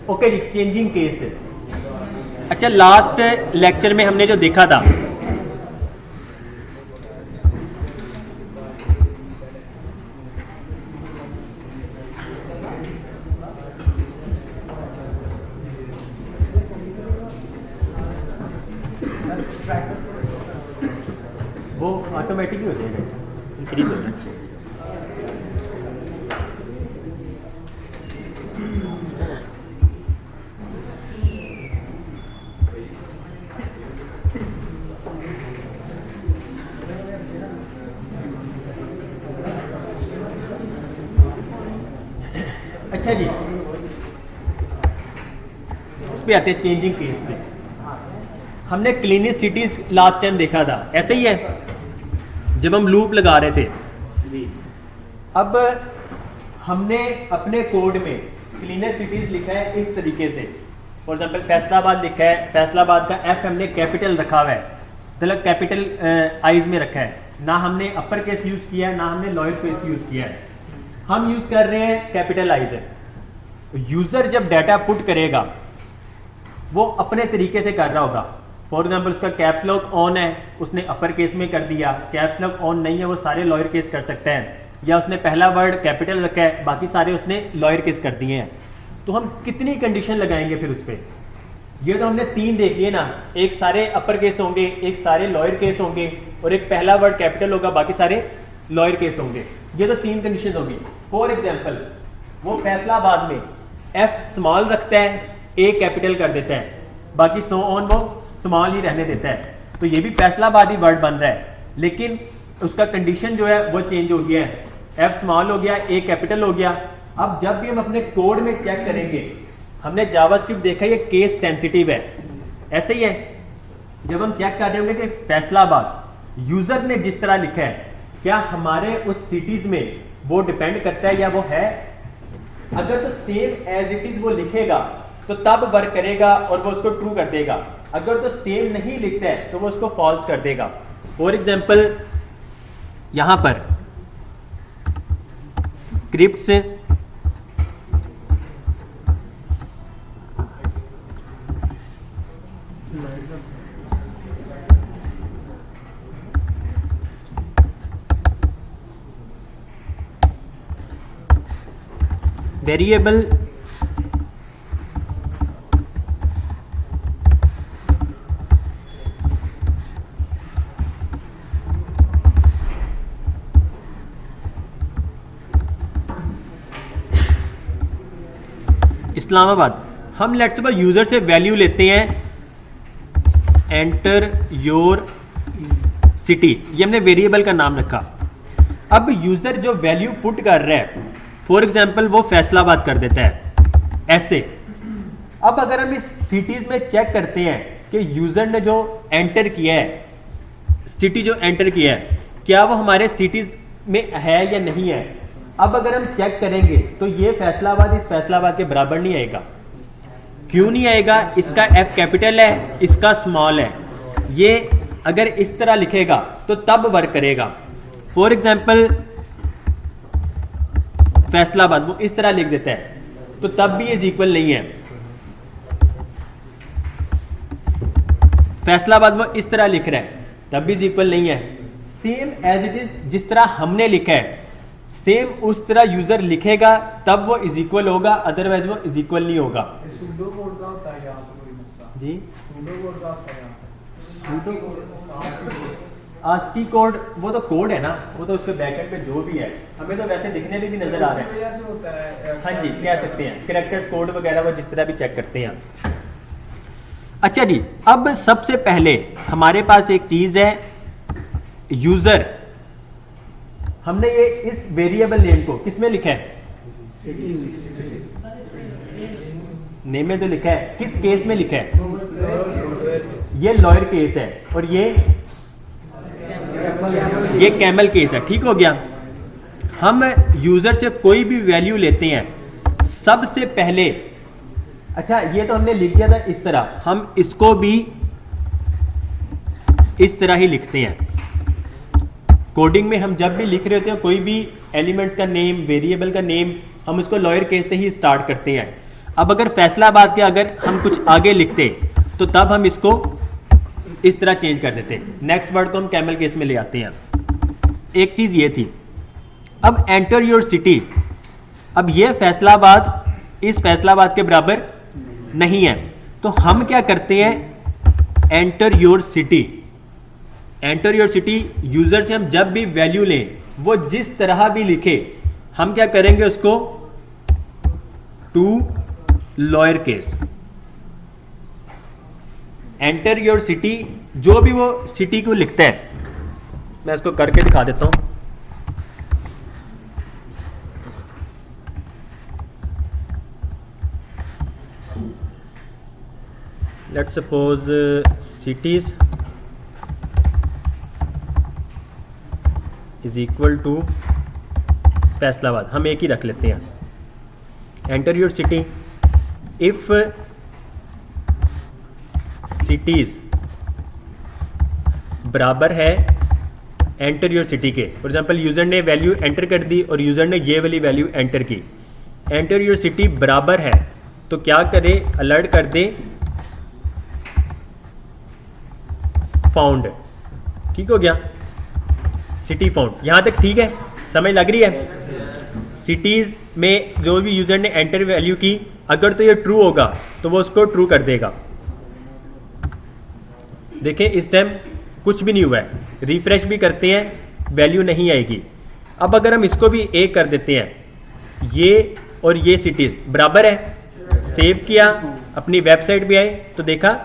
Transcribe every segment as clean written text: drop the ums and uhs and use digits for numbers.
Okay जी, changing case. अच्छा, last lecture में हमने जो देखा था वो ऑटोमेटिक ही हो जाएगा, इंक्रीज हो जाएगा। अच्छा जी, इस पे आते हैं चेंजिंग केस पे। हमने क्लिनिसिटीज लास्ट टाइम देखा था, ऐसे ही है जब हम लूप लगा रहे थे। अब हमने अपने कोड में क्लिनिसिटीज लिखा है इस तरीके से। फॉर एग्जांपल फैसलाबाद लिखा है, फैसलाबाद का एफ हमने कैपिटल रखा हुआ है, मतलब कैपिटल आइज में रखा है, ना हमने अपर केस यूज किया है ना हमने लोअर केस यूज किया है, हम यूज कर रहे हैं कैपिटल आइज है। यूजर जब डाटा पुट करेगा वो अपने तरीके से कर रहा होगा। फॉर एग्जाम्पल उसका कैप्स लॉक ऑन है, उसने अपर केस में कर दिया, कैप्स लॉक ऑन नहीं है वो सारे लोअर केस कर सकते हैं, या उसने पहला वर्ड कैपिटल रखा है बाकी सारे उसने लोअर केस कर दिए हैं। तो हम कितनी कंडीशन लगाएंगे फिर उस पर? ये तो हमने 3 देख लिए ना, एक सारे अपर केस होंगे, एक सारे लोअर केस होंगे, और एक पहला वर्ड कैपिटल होगा बाकी सारे लोअर केस होंगे। ये तो 3 कंडीशन होगी। फॉर एग्जाम्पल वो फैसलाबाद में एफ स्मॉल रखता है, ए कैपिटल कर देता है, बाकी सो ऑन वो स्मॉल ही रहने देता है, तो ये भी फैसलाबादी वर्ड बन रहा है, लेकिन उसका कंडीशन जो है वो चेंज हो गया है, एफ स्मॉल हो गया, ए कैपिटल हो गया। अब जब भी हम अपने कोड में चेक करेंगे, हमने जावास्क्रिप्ट देखा ये केस सेंसिटिव है, ऐसे ही है। जब हम चेक कर रहे होंगे कि फैसलाबाद यूजर ने जिस तरह लिखा है क्या हमारे उस सिटीज में वो डिपेंड करता है या वो है, अगर तो सेम एज इट इज वो लिखेगा तो तब वर्क करेगा और वो उसको ट्रू कर देगा, अगर तो सेम नहीं लिखता है तो वो उसको फॉल्स कर देगा। फॉर एग्जाम्पल यहां पर स्क्रिप्ट से वेरिएबल इस्लामाबाद, हम लेट्स सपोज यूजर से वैल्यू लेते हैं एंटर योर सिटी, ये हमने वेरिएबल का नाम रखा। अब यूजर जो वैल्यू पुट कर रहा है, फॉर एग्जाम्पल वो फैसलाबाद कर देता है ऐसे। अब अगर हम इस सिटीज में चेक करते हैं कि यूजर ने जो एंटर किया है, सिटी जो एंटर किया है, क्या वो हमारे सिटीज में है या नहीं है। अब अगर हम चेक करेंगे तो ये फैसलाबाद इस फैसलाबाद के बराबर नहीं आएगा। क्यों नहीं आएगा? इसका एफ कैपिटल है, इसका स्मॉल है। ये अगर इस तरह लिखेगा तो तब वर्क करेगा। फॉर एग्जाम्पल फैसलाबाद वो इस तरह लिख देता है तो तब भी इज इक्वल नहीं है। फैसलाबाद वो इस तरह लिख रहा है तब भी इज इक्वल नहीं है। सेम एज इट इज, जिस तरह हमने लिखा है सेम उस तरह यूजर लिखेगा तब वो इज इक्वल होगा, अदरवाइज वो इज इक्वल नहीं होगा। सूडो कोड का होता है यहाँ पे कोई मसला? जी, सूडो कोड का होता है यहाँ पे। आस्की कोड वो तो कोड है ना, वो तो उसके बैकएंड पे जो भी है, हमें तो वैसे दिखने में भी नजर आ रहा है। होता है, हाँ जी, कह सकते हैं कैरेक्टर्स कोड वगैरह वो जिस तरह भी चेक करते हैं। अच्छा जी, अब सबसे पहले हमारे पास एक चीज है यूजर। हमने ये इस वेरिएबल नेम को किस में लिखा है? नेम में तो लिखा है, किस केस में लिखा है? ये लोअर केस है और ये कैमल केस है। ठीक हो गया। हम यूजर से कोई भी वैल्यू लेते हैं सबसे पहले, अच्छा ये तो हमने लिख दिया था इस तरह, हम इसको भी इस तरह ही लिखते हैं। कोडिंग में हम जब भी लिख रहे होते हैं कोई भी एलिमेंट्स का नेम, वेरिएबल का नेम, हम उसको लॉयर केस से ही स्टार्ट करते हैं। अब अगर फैसलाबाद के अगर हम कुछ आगे लिखते तो तब हम इसको इस तरह चेंज कर देते। नेक्स्ट वर्ड को हम कैमल केस में ले आते हैं। एक चीज़ ये थी। अब एंटर योर सिटी, अब ये फैसलाबाद इस फैसलाबाद के बराबर नहीं है, तो हम क्या करते हैं, enter your city. Enter your city user से हम जब भी वैल्यू लें, वो जिस तरह भी लिखे, हम क्या करेंगे उसको to lower case. Enter your city, जो भी वो सिटी को लिखता है, मैं इसको करके दिखा देता हूं। Let's suppose cities is equal to Faisalabad, हम एक ही रख लेते हैं। Enter your city, if cities बराबर है एंटर योर सिटी के। फॉर एग्जांपल यूजर ने वैल्यू एंटर कर दी और यूजर ने ये वाली वैल्यू एंटर की। एंटर योर सिटी बराबर है तो क्या करे, अलर्ट कर दे फाउंड। ठीक हो गया, सिटी फाउंड। यहां तक ठीक है, समझ लग रही है। सिटीज में जो भी यूजर ने एंटर वैल्यू की, अगर तो ये ट्रू होगा तो वो उसको ट्रू कर देगा। देखें इस टाइम कुछ भी नहीं हुआ है, रिफ्रेश भी करते हैं वैल्यू नहीं आएगी। अब अगर हम इसको भी एक कर देते हैं, ये और ये सिटीज बराबर है, सेव किया, अपनी वेबसाइट पे आए तो देखा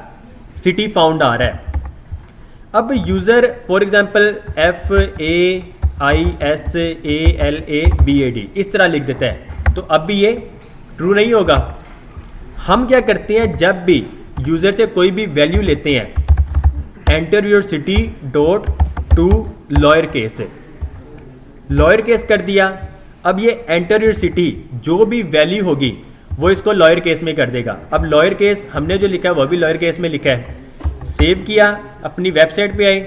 सिटी फाउंड आ रहा है। अब यूज़र फॉर एग्जांपल FAISALABAD इस तरह लिख देता है, तो अब भी ये ट्रू नहीं होगा। हम क्या करते हैं, जब भी यूज़र से कोई भी वैल्यू लेते हैं, enter your city dot to lower case, lawyer case कर दिया। अब ये एंटर योर सिटी जो भी वैल्यू होगी वो इसको लॉयर केस में कर देगा। अब लॉयर केस हमने जो लिखा है वो भी लॉयर केस में लिखा है। सेव किया, अपनी वेबसाइट पे आए,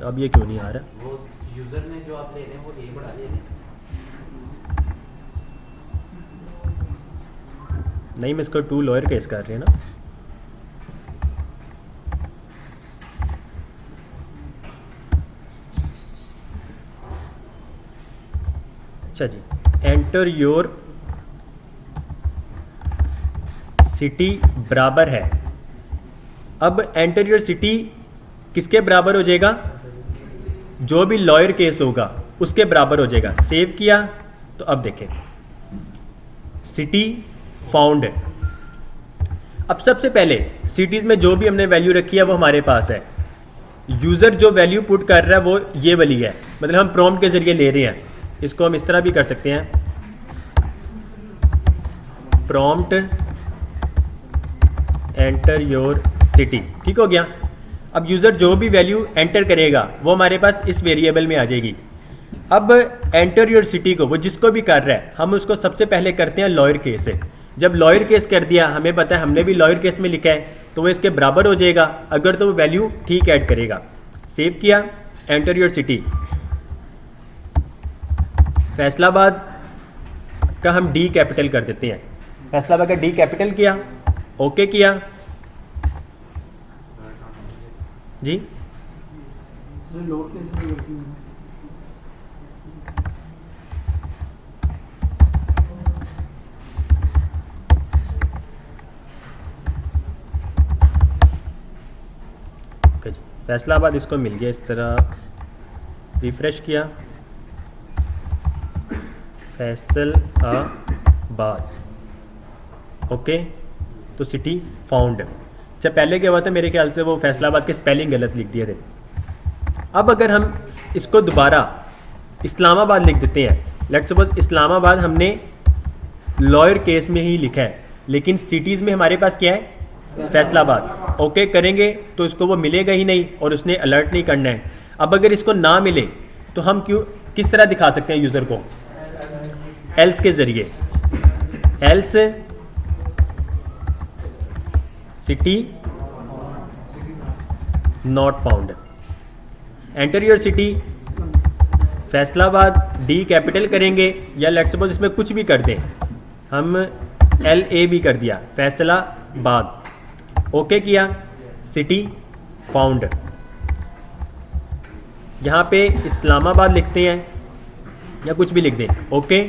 अब ये क्यों नहीं आ रहा, वो यूजर ने जो आप ले रहे हैं वो ए बढ़ा ले रहे हैं। नहीं, मैं इसको टू लॉयर केस कर रहे हैं ना। अच्छा जी, एंटर योर सिटी बराबर है। अब एंटर योर सिटी किसके बराबर हो जाएगा, जो भी लॉयर केस होगा उसके बराबर हो जाएगा। सेव किया तो अब देखें सिटी फाउंड। अब सबसे पहले सिटीज में जो भी हमने वैल्यू रखी है वो हमारे पास है। यूजर जो वैल्यू पुट कर रहा है वो ये वाली है, मतलब हम प्रॉम्प्ट के जरिए ले रहे हैं। इसको हम इस तरह भी कर सकते हैं, प्रॉम्प्ट एंटर योर सिटी। ठीक हो गया। अब यूज़र जो भी वैल्यू एंटर करेगा वो हमारे पास इस वेरिएबल में आ जाएगी। अब एंटर योर सिटी को वो जिसको भी कर रहा है, हम उसको सबसे पहले करते हैं लॉयर केस से। जब लॉयर केस कर दिया, हमें पता है हमने भी लॉयर केस में लिखा है, तो वो इसके बराबर हो जाएगा अगर तो वो वैल्यू ठीक ऐड करेगा। सेव किया, एंटर योर सिटी, फैसलाबाद का हम डी कैपिटल कर देते हैं। फैसलाबाद का डी कैपिटल किया, ओके किया जी। लोड कैसे करती है? ओके जी, फैसलाबाद इसको मिल गया इस तरह। रिफ्रेश किया, फैसलाबाद, ओके, तो सिटी फाउंड। जब पहले क्या हुआ था, मेरे ख्याल से वो फैसलाबाद के स्पेलिंग गलत लिख दिए थे। अब अगर हम इसको दोबारा इस्लामाबाद लिख देते हैं, लेट्स सपोज इस्लामाबाद हमने लॉयर केस में ही लिखा है, लेकिन सिटीज़ में हमारे पास क्या है, फैसलाबाद। ओके करेंगे तो इसको वो मिलेगा ही नहीं और उसने अलर्ट नहीं करना है। अब अगर इसको ना मिले तो हम किस तरह दिखा सकते हैं यूज़र को, एल्स के ज़रिए। Else city not found. Enter your city, Faisalabad, D capital करेंगे, या लेट्स सपोज इसमें कुछ भी कर दें, हम LA भी कर दिया, फैसलाबाद, ओके किया, सिटी फाउंड। यहाँ पे इस्लामाबाद लिखते हैं या कुछ भी लिख दें, ओके,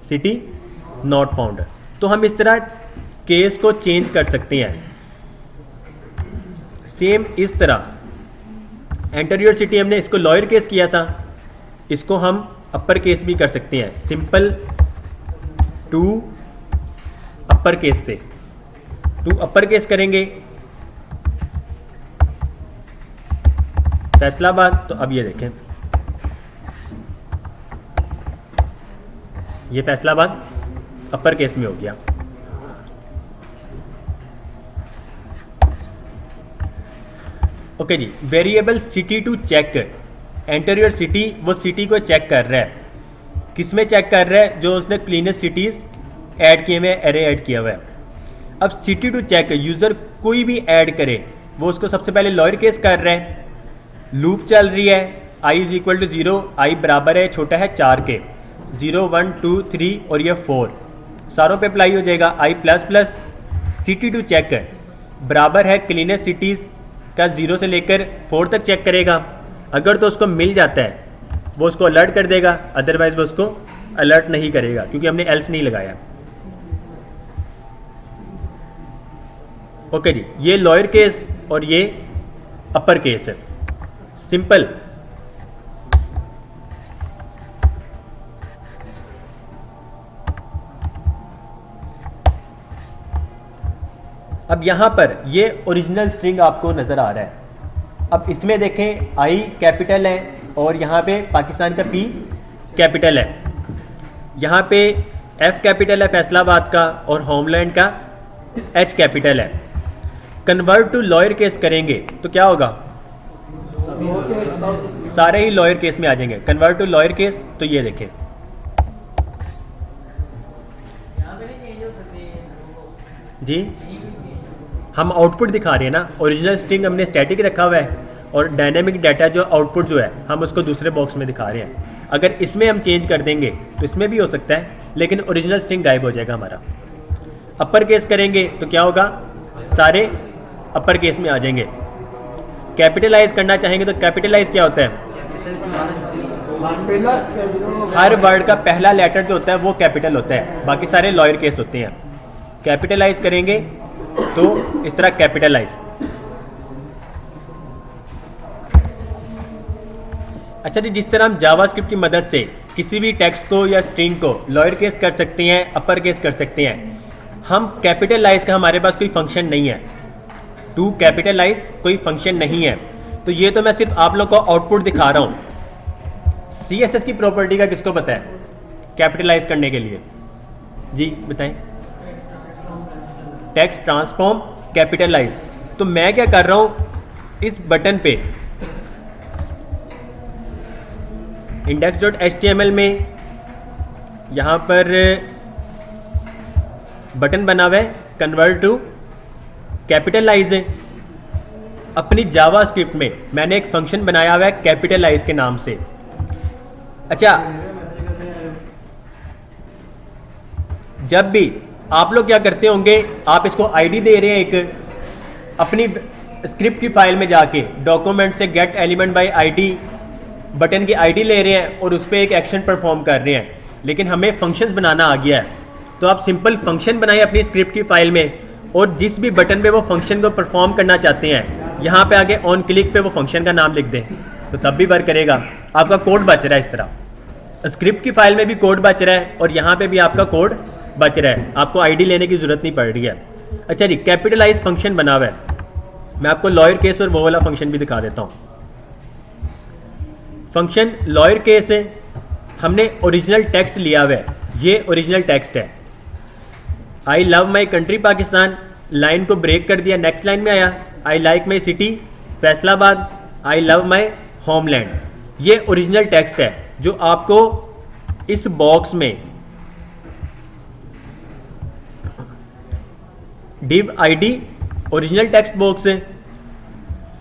सिटी नॉट फाउंड। तो हम इस तरह केस को चेंज कर सकते हैं। सेम इस तरह एंटर योर सिटी, हमने इसको लॉयर केस किया था, इसको हम अपर केस भी कर सकते हैं, सिंपल टू अपर केस से, टू अपर केस करेंगे फैसलाबाद। तो अब ये देखें, ये फैसलाबाद अपर केस में हो गया। ओके जी, variable city to check, enter your city, वो सिटी को चेक कर रहा है, किस में चेक कर रहा है, जो उसने क्लीनेस्ट सिटीज ऐड किए हुए, एरे ऐड किया हुआ है। अब सिटी टू चेक, यूज़र कोई भी ऐड करे, वो उसको सबसे पहले लॉयर केस कर रहा है, लूप चल रही है, i is equal to 0, i बराबर है छोटा है 4 के, 0 1 2 3 और ये 4 सारों पे अप्लाई हो जाएगा, i plus plus city to check बराबर है क्लीनेस्ट सिटीज़ का 0 से लेकर 4 तक चेक करेगा। अगर तो उसको मिल जाता है वो उसको अलर्ट कर देगा, अदरवाइज वो उसको अलर्ट नहीं करेगा क्योंकि हमने एल्स नहीं लगाया। ओके जी, ये लॉयर केस और ये अपर केस है, सिंपल। अब यहां पर ये ओरिजिनल स्ट्रिंग आपको नजर आ रहा है। अब इसमें देखें I कैपिटल है और यहाँ पे पाकिस्तान का P कैपिटल है, यहाँ पे F कैपिटल है फैसलाबाद का और होमलैंड का H कैपिटल है। कन्वर्ट टू लॉयर केस करेंगे तो क्या होगा, सारे ही लॉयर केस में आ जाएंगे। कन्वर्ट टू लॉयर केस, तो ये देखें जी, हम आउटपुट दिखा रहे हैं ना, ओरिजिनल स्ट्रिंग हमने स्टैटिक रखा हुआ है और डायनेमिक डाटा जो आउटपुट जो है हम उसको दूसरे बॉक्स में दिखा रहे हैं। अगर इसमें हम चेंज कर देंगे तो इसमें भी हो सकता है, लेकिन ओरिजिनल स्ट्रिंग गायब हो जाएगा हमारा। अपर केस करेंगे तो क्या होगा, सारे अपर केस में आ जाएंगे। कैपिटलाइज करना चाहेंगे तो कैपिटलाइज क्या होता है, हर वर्ड का पहला लेटर जो होता है वो कैपिटल होता है, बाकी सारे लॉयर केस होते हैं। कैपिटलाइज करेंगे तो इस तरह कैपिटलाइज। अच्छा जी, जिस तरह हम जावास्क्रिप्ट की मदद से किसी भी टेक्स्ट को या स्ट्रिंग को लॉयर केस कर सकते हैं, अपर केस कर सकते हैं, हम कैपिटलाइज का हमारे पास कोई फंक्शन नहीं है, टू कैपिटलाइज कोई फंक्शन नहीं है। तो ये तो मैं सिर्फ आप लोग को आउटपुट दिखा रहा हूं। CSS की प्रॉपर्टी का किसको पता है कैपिटलाइज करने के लिए, जी बताएं। Text transform capitalize. तो मैं क्या कर रहा हूं, इस बटन पे index.html में यहां पर बटन बना हुआ है कन्वर्ट टू कैपिटलाइज। अपनी जावास्क्रिप्ट में मैंने एक फंक्शन बनाया हुआ है कैपिटलाइज के नाम से। अच्छा, जब भी आप लोग क्या करते होंगे, आप इसको आईडी दे रहे हैं एक, अपनी स्क्रिप्ट की फाइल में जाके डॉक्यूमेंट से gate element by ID button की आईडी ले रहे हैं और उस पर एक एक्शन परफॉर्म कर रहे हैं, लेकिन हमें फंक्शंस बनाना आ गया है। तो आप सिंपल फंक्शन बनाएं अपनी स्क्रिप्ट की फाइल में और जिस भी बटन पे वो फंक्शन को परफॉर्म करना चाहते हैं यहाँ पे आगे ऑन क्लिक पे वो फंक्शन का नाम लिख दें, तो तब भी वर्क करेगा। आपका कोड बच रहा है, इस तरह स्क्रिप्ट की फाइल में भी कोड बच रहा है और यहाँ पे भी आपका कोड बच रहा है, आपको आईडी लेने की जरूरत नहीं पड़ रही है। अच्छा जी, कैपिटलाइज फंक्शन बना हुआ है, मैं आपको लॉयर केस और वो वाला फंक्शन भी दिखा देता हूँ। फंक्शन लॉयर केस है, हमने ओरिजिनल टेक्स्ट लिया हुआ है, ये ओरिजिनल टेक्स्ट है। I love my country Pakistan, line को ब्रेक कर दिया, नेक्स्ट लाइन में आया I like my city Faisalabad, I love my homeland. ये ओरिजिनल टेक्स्ट है जो आपको इस बॉक्स में div id original text box है,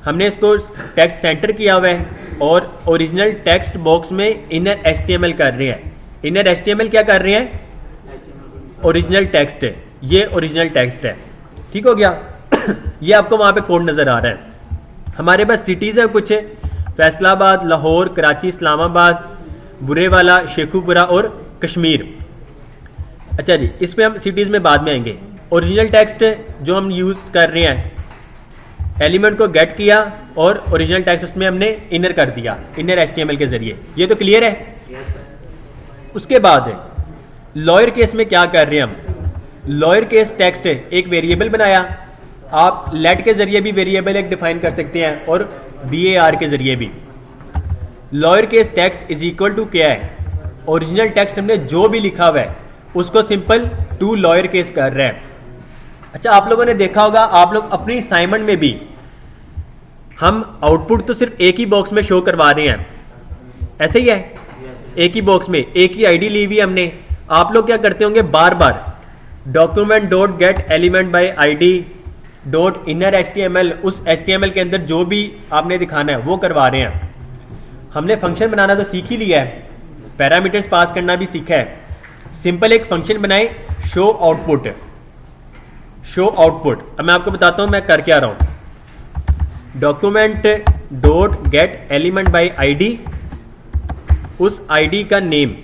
हमने इसको टेक्स्ट सेंटर किया हुआ है और ओरिजिनल टेक्स्ट बॉक्स में इनर HTML कर रहे हैं। इनर HTML क्या कर रहे हैं? ओरिजिनल टेक्स्ट है, ये ओरिजिनल टेक्स्ट है। ठीक हो गया। ये आपको वहाँ पे कोड नज़र आ रहा है। हमारे पास सिटीज़ हैं कुछ, फैसलाबाद, लाहौर, कराची, इस्लामाबाद, बुरेवाला, शेखुपुरा और कश्मीर। अच्छा जी, इस पर हम सिटीज़ में बाद में आएंगे। ओरिजिनल टेक्स्ट जो हम यूज़ कर रहे हैं, एलिमेंट को गेट किया और ओरिजिनल टेक्स्ट उसमें हमने इनर कर दिया इनर HTML के ज़रिए। ये तो क्लियर है। उसके बाद लॉयर केस में क्या कर रहे हैं हम? लॉयर केस टेक्स्ट एक वेरिएबल बनाया। आप लेट के ज़रिए भी वेरिएबल एक डिफाइन कर सकते हैं और BAR के ज़रिए भी। Lower case text is equal to क्या है? ओरिजिनल टेक्स्ट हमने जो भी लिखा हुआ है उसको सिंपल टू लॉयर केस कर रहे हैं। अच्छा, आप लोगों ने देखा होगा, आप लोग अपनी असाइनमेंट में भी हम आउटपुट तो सिर्फ एक ही बॉक्स में शो करवा रहे हैं, ऐसे ही है। एक ही बॉक्स में एक ही ID ली हुई है हमने। आप लोग क्या करते होंगे, बार बार document dot get element by ID dot inner HTML, उस HTML के अंदर जो भी आपने दिखाना है वो करवा रहे हैं। हमने फंक्शन बनाना तो सीख ही लिया है, पैरामीटर्स पास करना भी सीखा है। सिंपल एक फंक्शन बनाए, शो आउटपुट। शो आउटपुट, अब मैं आपको बताता हूं मैं कर क्या रहा हूं। Document dot get element by ID, उस ID का नेम,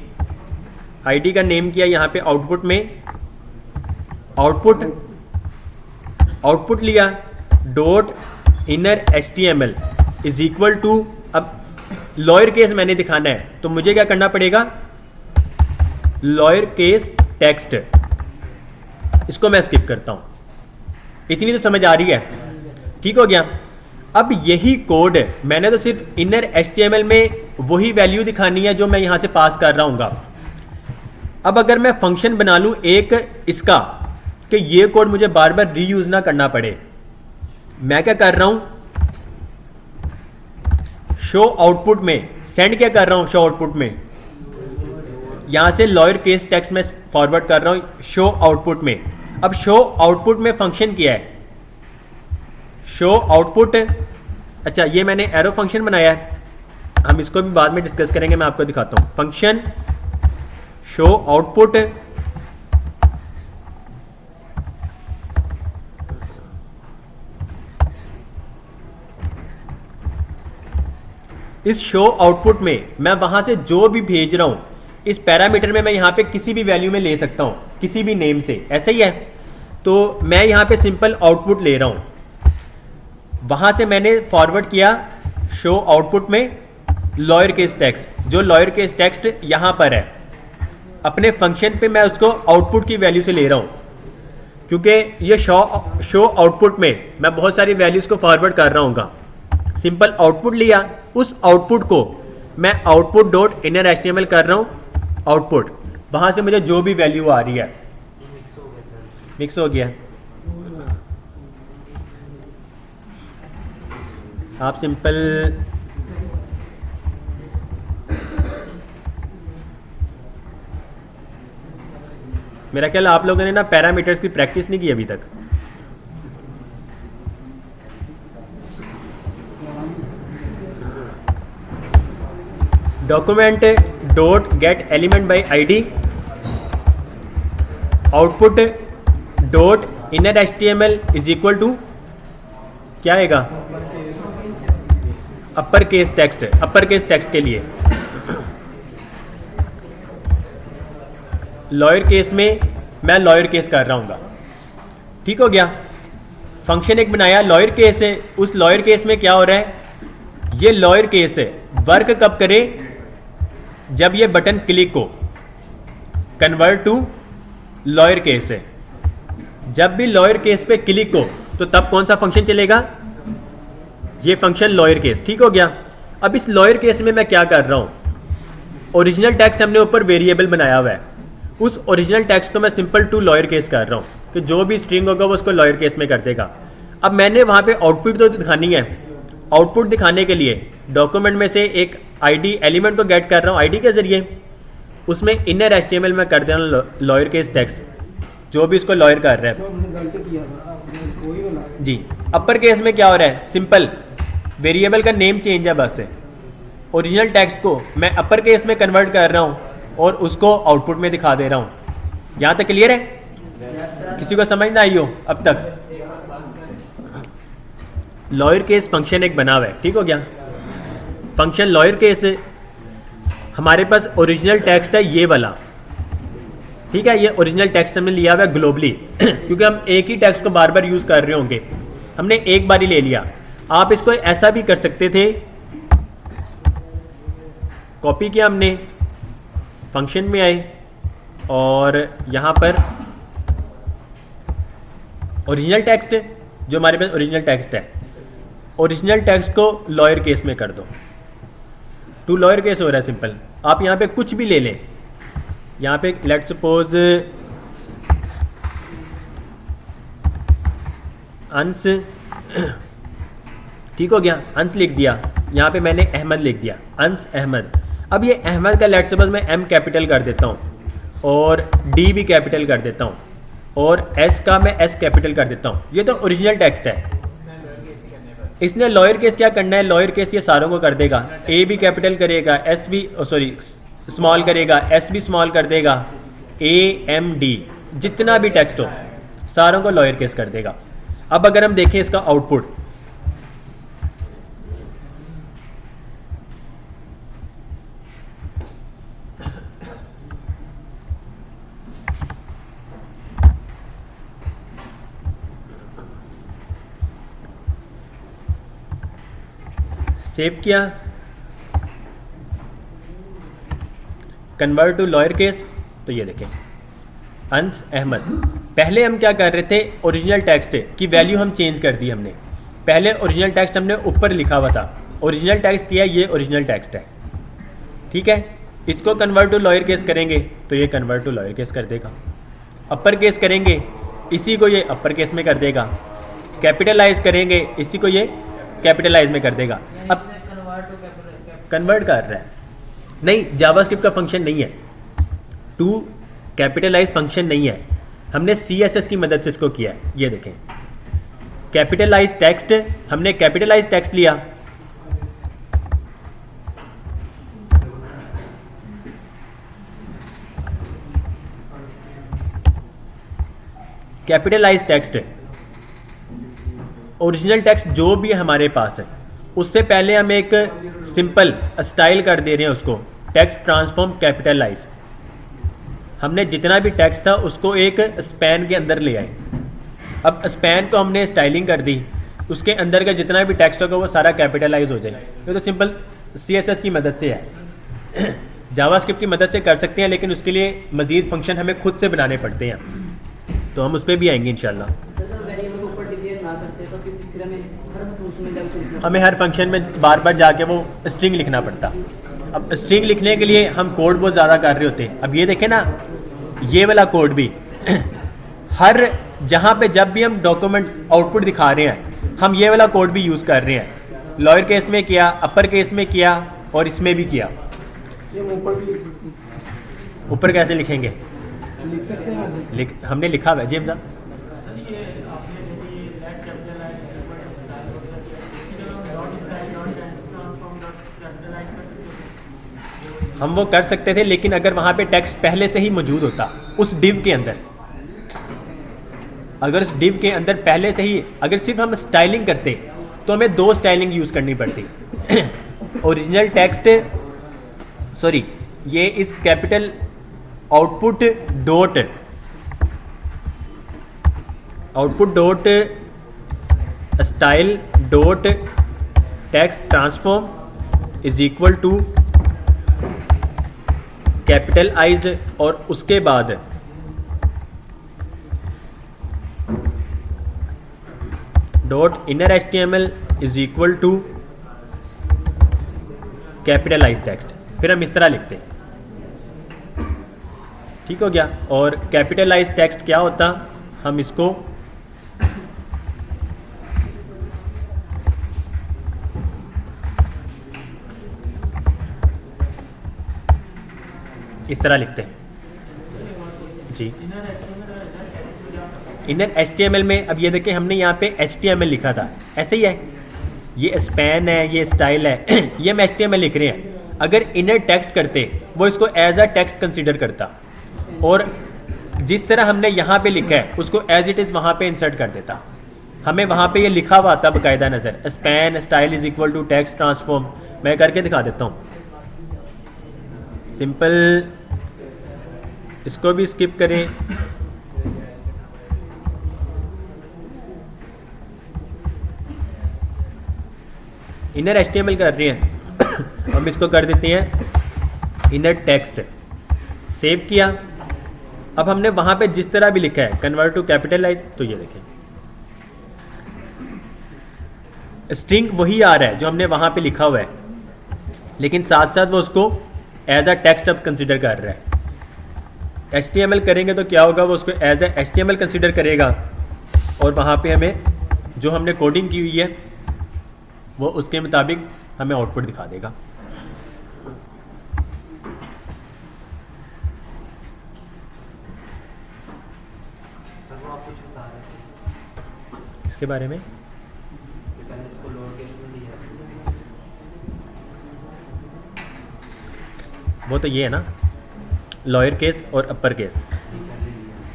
ID का नेम किया यहां पे आउटपुट में, आउटपुट लिया dot inner HTML is equal to, अब लॉयर केस मैंने दिखाना है तो मुझे क्या करना पड़ेगा, लॉयर केस टेक्स्ट। इसको मैं स्किप करता हूं। इतनी तो समझ आ रही है? ठीक हो गया। अब यही कोड मैंने तो सिर्फ इनर HTML में वही वैल्यू दिखानी है जो मैं यहां से पास कर रहा हूँ। अब अगर मैं फंक्शन बना लूं एक इसका कि ये कोड मुझे बार बार रीयूज ना करना पड़े, मैं क्या कर रहा हूं, शो आउटपुट में सेंड क्या कर रहा हूं, शो आउटपुट में यहां से लॉयर केस टेक्स्ट में फॉरवर्ड कर रहा हूं शो आउटपुट में। अब शो आउटपुट में फंक्शन किया है, शो आउटपुट। अच्छा, ये मैंने एरो फंक्शन बनाया है, हम इसको भी बाद में डिस्कस करेंगे, मैं आपको दिखाता हूं। फंक्शन शो आउटपुट, इस शो आउटपुट में मैं वहां से जो भी भेज रहा हूं, इस पैरामीटर में मैं यहां पे किसी भी वैल्यू में ले सकता हूं, किसी भी नेम से, ऐसा ही है। तो मैं यहां पे सिंपल आउटपुट ले रहा हूं, वहां से मैंने फॉरवर्ड किया शो आउटपुट में लॉयर केस टेक्स्ट, जो लॉयर केस टेक्स्ट यहां पर है। अपने फंक्शन पे मैं उसको आउटपुट की वैल्यू से ले रहा हूं, क्योंकि ये शो आउटपुट में मैं बहुत सारी वैल्यूज को फॉरवर्ड कर रहा हूँ। सिंपल आउटपुट लिया, उस आउटपुट को मैं आउटपुट डॉट इनर HTML कर रहा हूं, आउटपुट, वहां से मुझे जो भी वैल्यू आ रही है, मिक्स हो गया। आप सिंपल मेरा ख्याल आप लोगों ने ना पैरामीटर्स की प्रैक्टिस नहीं की अभी तक। Document dot get element by ID, output dot inner HTML is equal to क्या आएगा, upper case text. Upper case text के लिए लॉयर केस में मैं लॉयर केस कर रहा हूँ। ठीक हो गया। फंक्शन एक बनाया लॉयर केस है, उस लॉयर केस में क्या हो रहा है, ये लॉयर केस है, वर्क कब करे, जब ये बटन क्लिक हो, कन्वर्ट टू लॉयर केस है। जब भी लॉयर केस पे क्लिक हो तो तब कौन सा फंक्शन चलेगा, ये फंक्शन लॉयर केस। ठीक हो गया। अब इस लॉयर केस में मैं क्या कर रहा हूं, ओरिजिनल टेक्स्ट हमने ऊपर वेरिएबल बनाया हुआ है, उस ओरिजिनल टेक्स्ट को मैं सिंपल टू लॉयर केस कर रहा हूं कि जो भी स्ट्रिंग होगा वो उसको लॉयर केस में कर देगा। अब मैंने वहां पे आउटपुट तो दिखानी है, आउटपुट दिखाने के लिए डॉक्यूमेंट में से एक ID एलिमेंट को गेट कर रहा हूँ ID के जरिए, उसमें इनर HTML में कर देना लॉयर केस टेक्स्ट, जो भी उसको लॉयर कर रहा है। तो हमने रिजल्ट किया था आपने कोई वाला जी, अपर केस में क्या हो रहा है, सिंपल वेरिएबल का नेम चेंज है बस है। ओरिजिनल टेक्स्ट को मैं अपर केस में कन्वर्ट कर रहा हूँ और उसको आउटपुट में दिखा दे रहा हूँ। यहाँ तक क्लियर है? किसी को समझ ना आई हो अब तक? लॉयर केस फंक्शन एक बना हुआ है, ठीक हो गया। फंक्शन लॉयर केस, हमारे पास ओरिजिनल टेक्स्ट है ये वाला, ठीक है। ये ओरिजिनल टेक्स्ट हमने लिया हुआ है ग्लोबली क्योंकि हम एक ही टेक्स्ट को बार बार यूज़ कर रहे होंगे, हमने एक बार ही ले लिया। आप इसको ऐसा भी कर सकते थे, कॉपी किया हमने, फंक्शन में आए और यहाँ पर ओरिजिनल टेक्स्ट, जो हमारे पास ओरिजिनल टेक्स्ट है, ओरिजिनल टेक्स्ट को लॉयर केस में कर दो। टू लॉयर केस हो रहा है सिंपल। आप यहाँ पे कुछ भी ले लें, यहाँ पे लेट सपोज अंश, ठीक हो गया, अंश लिख दिया। यहाँ पे मैंने अहमद लिख दिया, अंश अहमद। अब ये अहमद का लेट सपोज मैं एम कैपिटल कर देता हूँ और डी भी कैपिटल कर देता हूँ और एस का मैं एस कैपिटल कर देता हूँ। ये तो ओरिजिनल टेक्स्ट है। इसने लॉयर केस क्या करना है? लॉयर केस ये सारों को कर देगा, ए भी कैपिटल करेगा, एस भी सॉरी स्मॉल करेगा, एस भी स्मॉल कर देगा, ए एम डी जितना भी टेक्स्ट हो सारों को लॉयर केस कर देगा। अब अगर हम देखें इसका आउटपुट, सेव किया, कन्वर्ट टू लॉयर केस, तो ये देखें अंश अहमद। पहले हम क्या कर रहे थे? ओरिजिनल टेक्स्ट की वैल्यू हम चेंज कर दी हमने। पहले ओरिजिनल टेक्स्ट हमने ऊपर लिखा हुआ था, ओरिजिनल टेक्स्ट किया, ये ओरिजिनल टेक्स्ट है, ठीक है। इसको कन्वर्ट टू लॉयर केस करेंगे तो ये कन्वर्ट टू लॉयर केस कर देगा। अपर केस करेंगे इसी को ये अपर केस में कर देगा, कैपिटलाइज करेंगे इसी को ये कैपिटलाइज में कर देगा। अब कन्वर्ट कर रहा है, नहीं जावास्क्रिप्ट का फंक्शन नहीं है, टू कैपिटलाइज फंक्शन नहीं है, हमने CSS की मदद से इसको किया है। ये देखें कैपिटलाइज टेक्स्ट, हमने कैपिटलाइज टेक्स्ट लिया, कैपिटलाइज टेक्स्ट, ओरिजिनल टेक्स्ट जो भी हमारे पास है उससे पहले हम एक सिंपल स्टाइल कर दे रहे हैं उसको, टेक्स्ट ट्रांसफॉर्म कैपिटलाइज। हमने जितना भी टेक्स्ट था उसको एक स्पैन के अंदर ले आए। अब स्पैन को हमने स्टाइलिंग कर दी, उसके अंदर का जितना भी टेक्स्ट होगा वो सारा कैपिटलाइज हो जाए। ये तो सिंपल CSS की मदद से है। जावास्क्रिप्ट की मदद से कर सकते हैं, लेकिन उसके लिए मज़ीद फंक्शन हमें खुद से बनाने पड़ते हैं, तो हम उस पर भी आएंगे इंशाल्लाह। हमें हर फंक्शन में बार बार जाके वो स्ट्रिंग लिखना पड़ता। अब स्ट्रिंग लिखने के लिए हम कोड बहुत ज़्यादा कर रहे होते हैं। अब ये देखें ना, ये वाला कोड भी हर जहाँ पे जब भी हम डॉक्यूमेंट आउटपुट दिखा रहे हैं हम ये वाला कोड भी यूज़ कर रहे हैं। लॉयर केस में किया, अपर केस में किया और इसमें भी किया। ये ऊपर भी लिख सकते हैं। ऊपर कैसे लिखेंगे? लिख सकते हैं हमने लिखा हुआ है जी हमजा। हम वो कर सकते थे, लेकिन अगर वहाँ पे टेक्स्ट पहले से ही मौजूद होता उस डिव के अंदर, अगर उस डिव के अंदर पहले से ही अगर सिर्फ हम स्टाइलिंग करते तो हमें दो स्टाइलिंग यूज़ करनी पड़ती। ओरिजिनल टेक्स्ट सॉरी ये इस capital output dot style dot text transform is equal to capitalize और उसके बाद dot inner HTML is equal to capitalize text. फिर हम इस तरह लिखते हैं, ठीक हो गया। और कैपिटलाइज टेक्स्ट क्या होता, हम इसको इस तरह लिखते हैं जी। इनर HTML में अब ये देखें हमने यहाँ पे HTML लिखा था, ऐसे ही है। ये स्पैन है, ये स्टाइल है, ये हम HTML लिख रहे हैं। अगर इनर टेक्स्ट करते वो इसको एज अ टेक्स्ट कंसीडर करता और जिस तरह हमने यहाँ पे लिखा है उसको एज इट इज़ वहाँ पे इंसर्ट कर देता। हमें वहाँ पे ये लिखा हुआ आता बाकायदा नज़र, span style is equal to text transform. मैं करके दिखा देता हूँ सिंपल, इसको भी स्किप करें। इनर HTML कर रहे हैं हम इसको कर देते हैं इनर टेक्स्ट। सेव किया। अब हमने वहाँ पे जिस तरह भी लिखा है कन्वर्ट टू कैपिटलाइज, तो ये देखें स्ट्रिंग वही आ रहा है जो हमने वहाँ पे लिखा हुआ है, लेकिन साथ साथ वो उसको एज अ टेक्स्ट अब कंसिडर कर रहा है। HTML करेंगे तो क्या होगा, वो उसको एज अ HTML कंसिडर करेगा और वहाँ पे हमें जो हमने कोडिंग की हुई है वो उसके मुताबिक हमें आउटपुट दिखा देगा। सर वो आप कुछ बता रहे थे इसके बारे में कि पहले इसको लोअर केस में दिया, वो तो ये है ना, लोअर केस और अपर केस,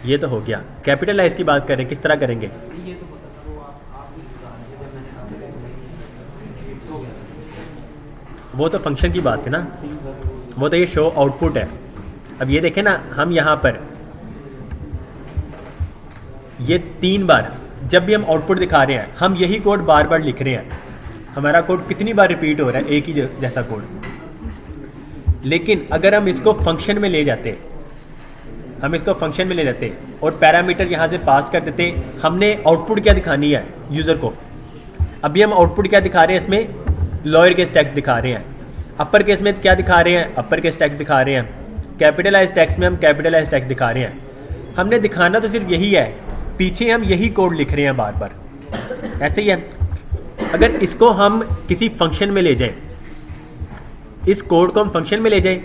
ये तो हो गया। कैपिटलाइज की बात करें किस तरह करेंगे, ये तो पता था, वो आप कुछ बता रहे थे जब मैंने आपको फिक्स हो गया था। वो तो फंक्शन की बात है ना, वो तो ये शो आउटपुट है। अब ये देखें ना, हम यहाँ पर ये 3 बार जब भी हम आउटपुट दिखा रहे हैं हम यही कोड बार बार लिख रहे हैं। हमारा कोड कितनी बार रिपीट हो रहा है, एक ही जैसा कोड। लेकिन अगर हम इसको फंक्शन में ले जाते, हम इसको फंक्शन में ले जाते और पैरामीटर यहाँ से पास कर देते, हमने आउटपुट क्या दिखानी है यूज़र को। अभी हम आउटपुट क्या दिखा रहे हैं, इसमें लोअर केस टेक्स्ट दिखा रहे हैं, अपर केस में क्या दिखा रहे हैं, अपर केस टेक्स्ट दिखा रहे हैं, कैपिटलाइज टेक्स्ट में हम कैपिटलाइज टेक्स्ट दिखा रहे हैं। हमने दिखाना तो सिर्फ यही है, पीछे हम यही कोड लिख रहे हैं बार बार। ऐसे ही है। अगर इसको हम किसी फंक्शन में ले जाएं, इस कोड को हम फंक्शन में ले जाएं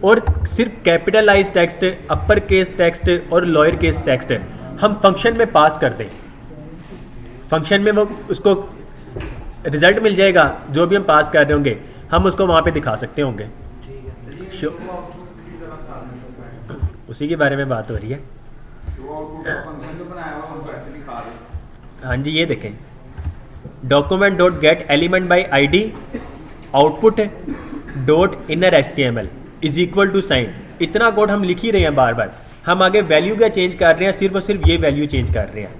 और सिर्फ capitalize text, upper case text और लोअर केस टेक्स्ट हम फंक्शन में पास कर दें, फंक्शन में वो उसको रिजल्ट मिल जाएगा जो भी हम पास कर रहे होंगे, हम उसको वहाँ पे दिखा सकते होंगे। उसी के बारे में बात हो रही है। हाँ जी, ये देखें, document dot get element by ID output dot inner HTML is equal to sign. इतना कोड हम लिख ही रहे हैं बार बार, हम आगे वैल्यू क्या चेंज कर रहे हैं, सिर्फ और सिर्फ ये वैल्यू चेंज कर रहे हैं।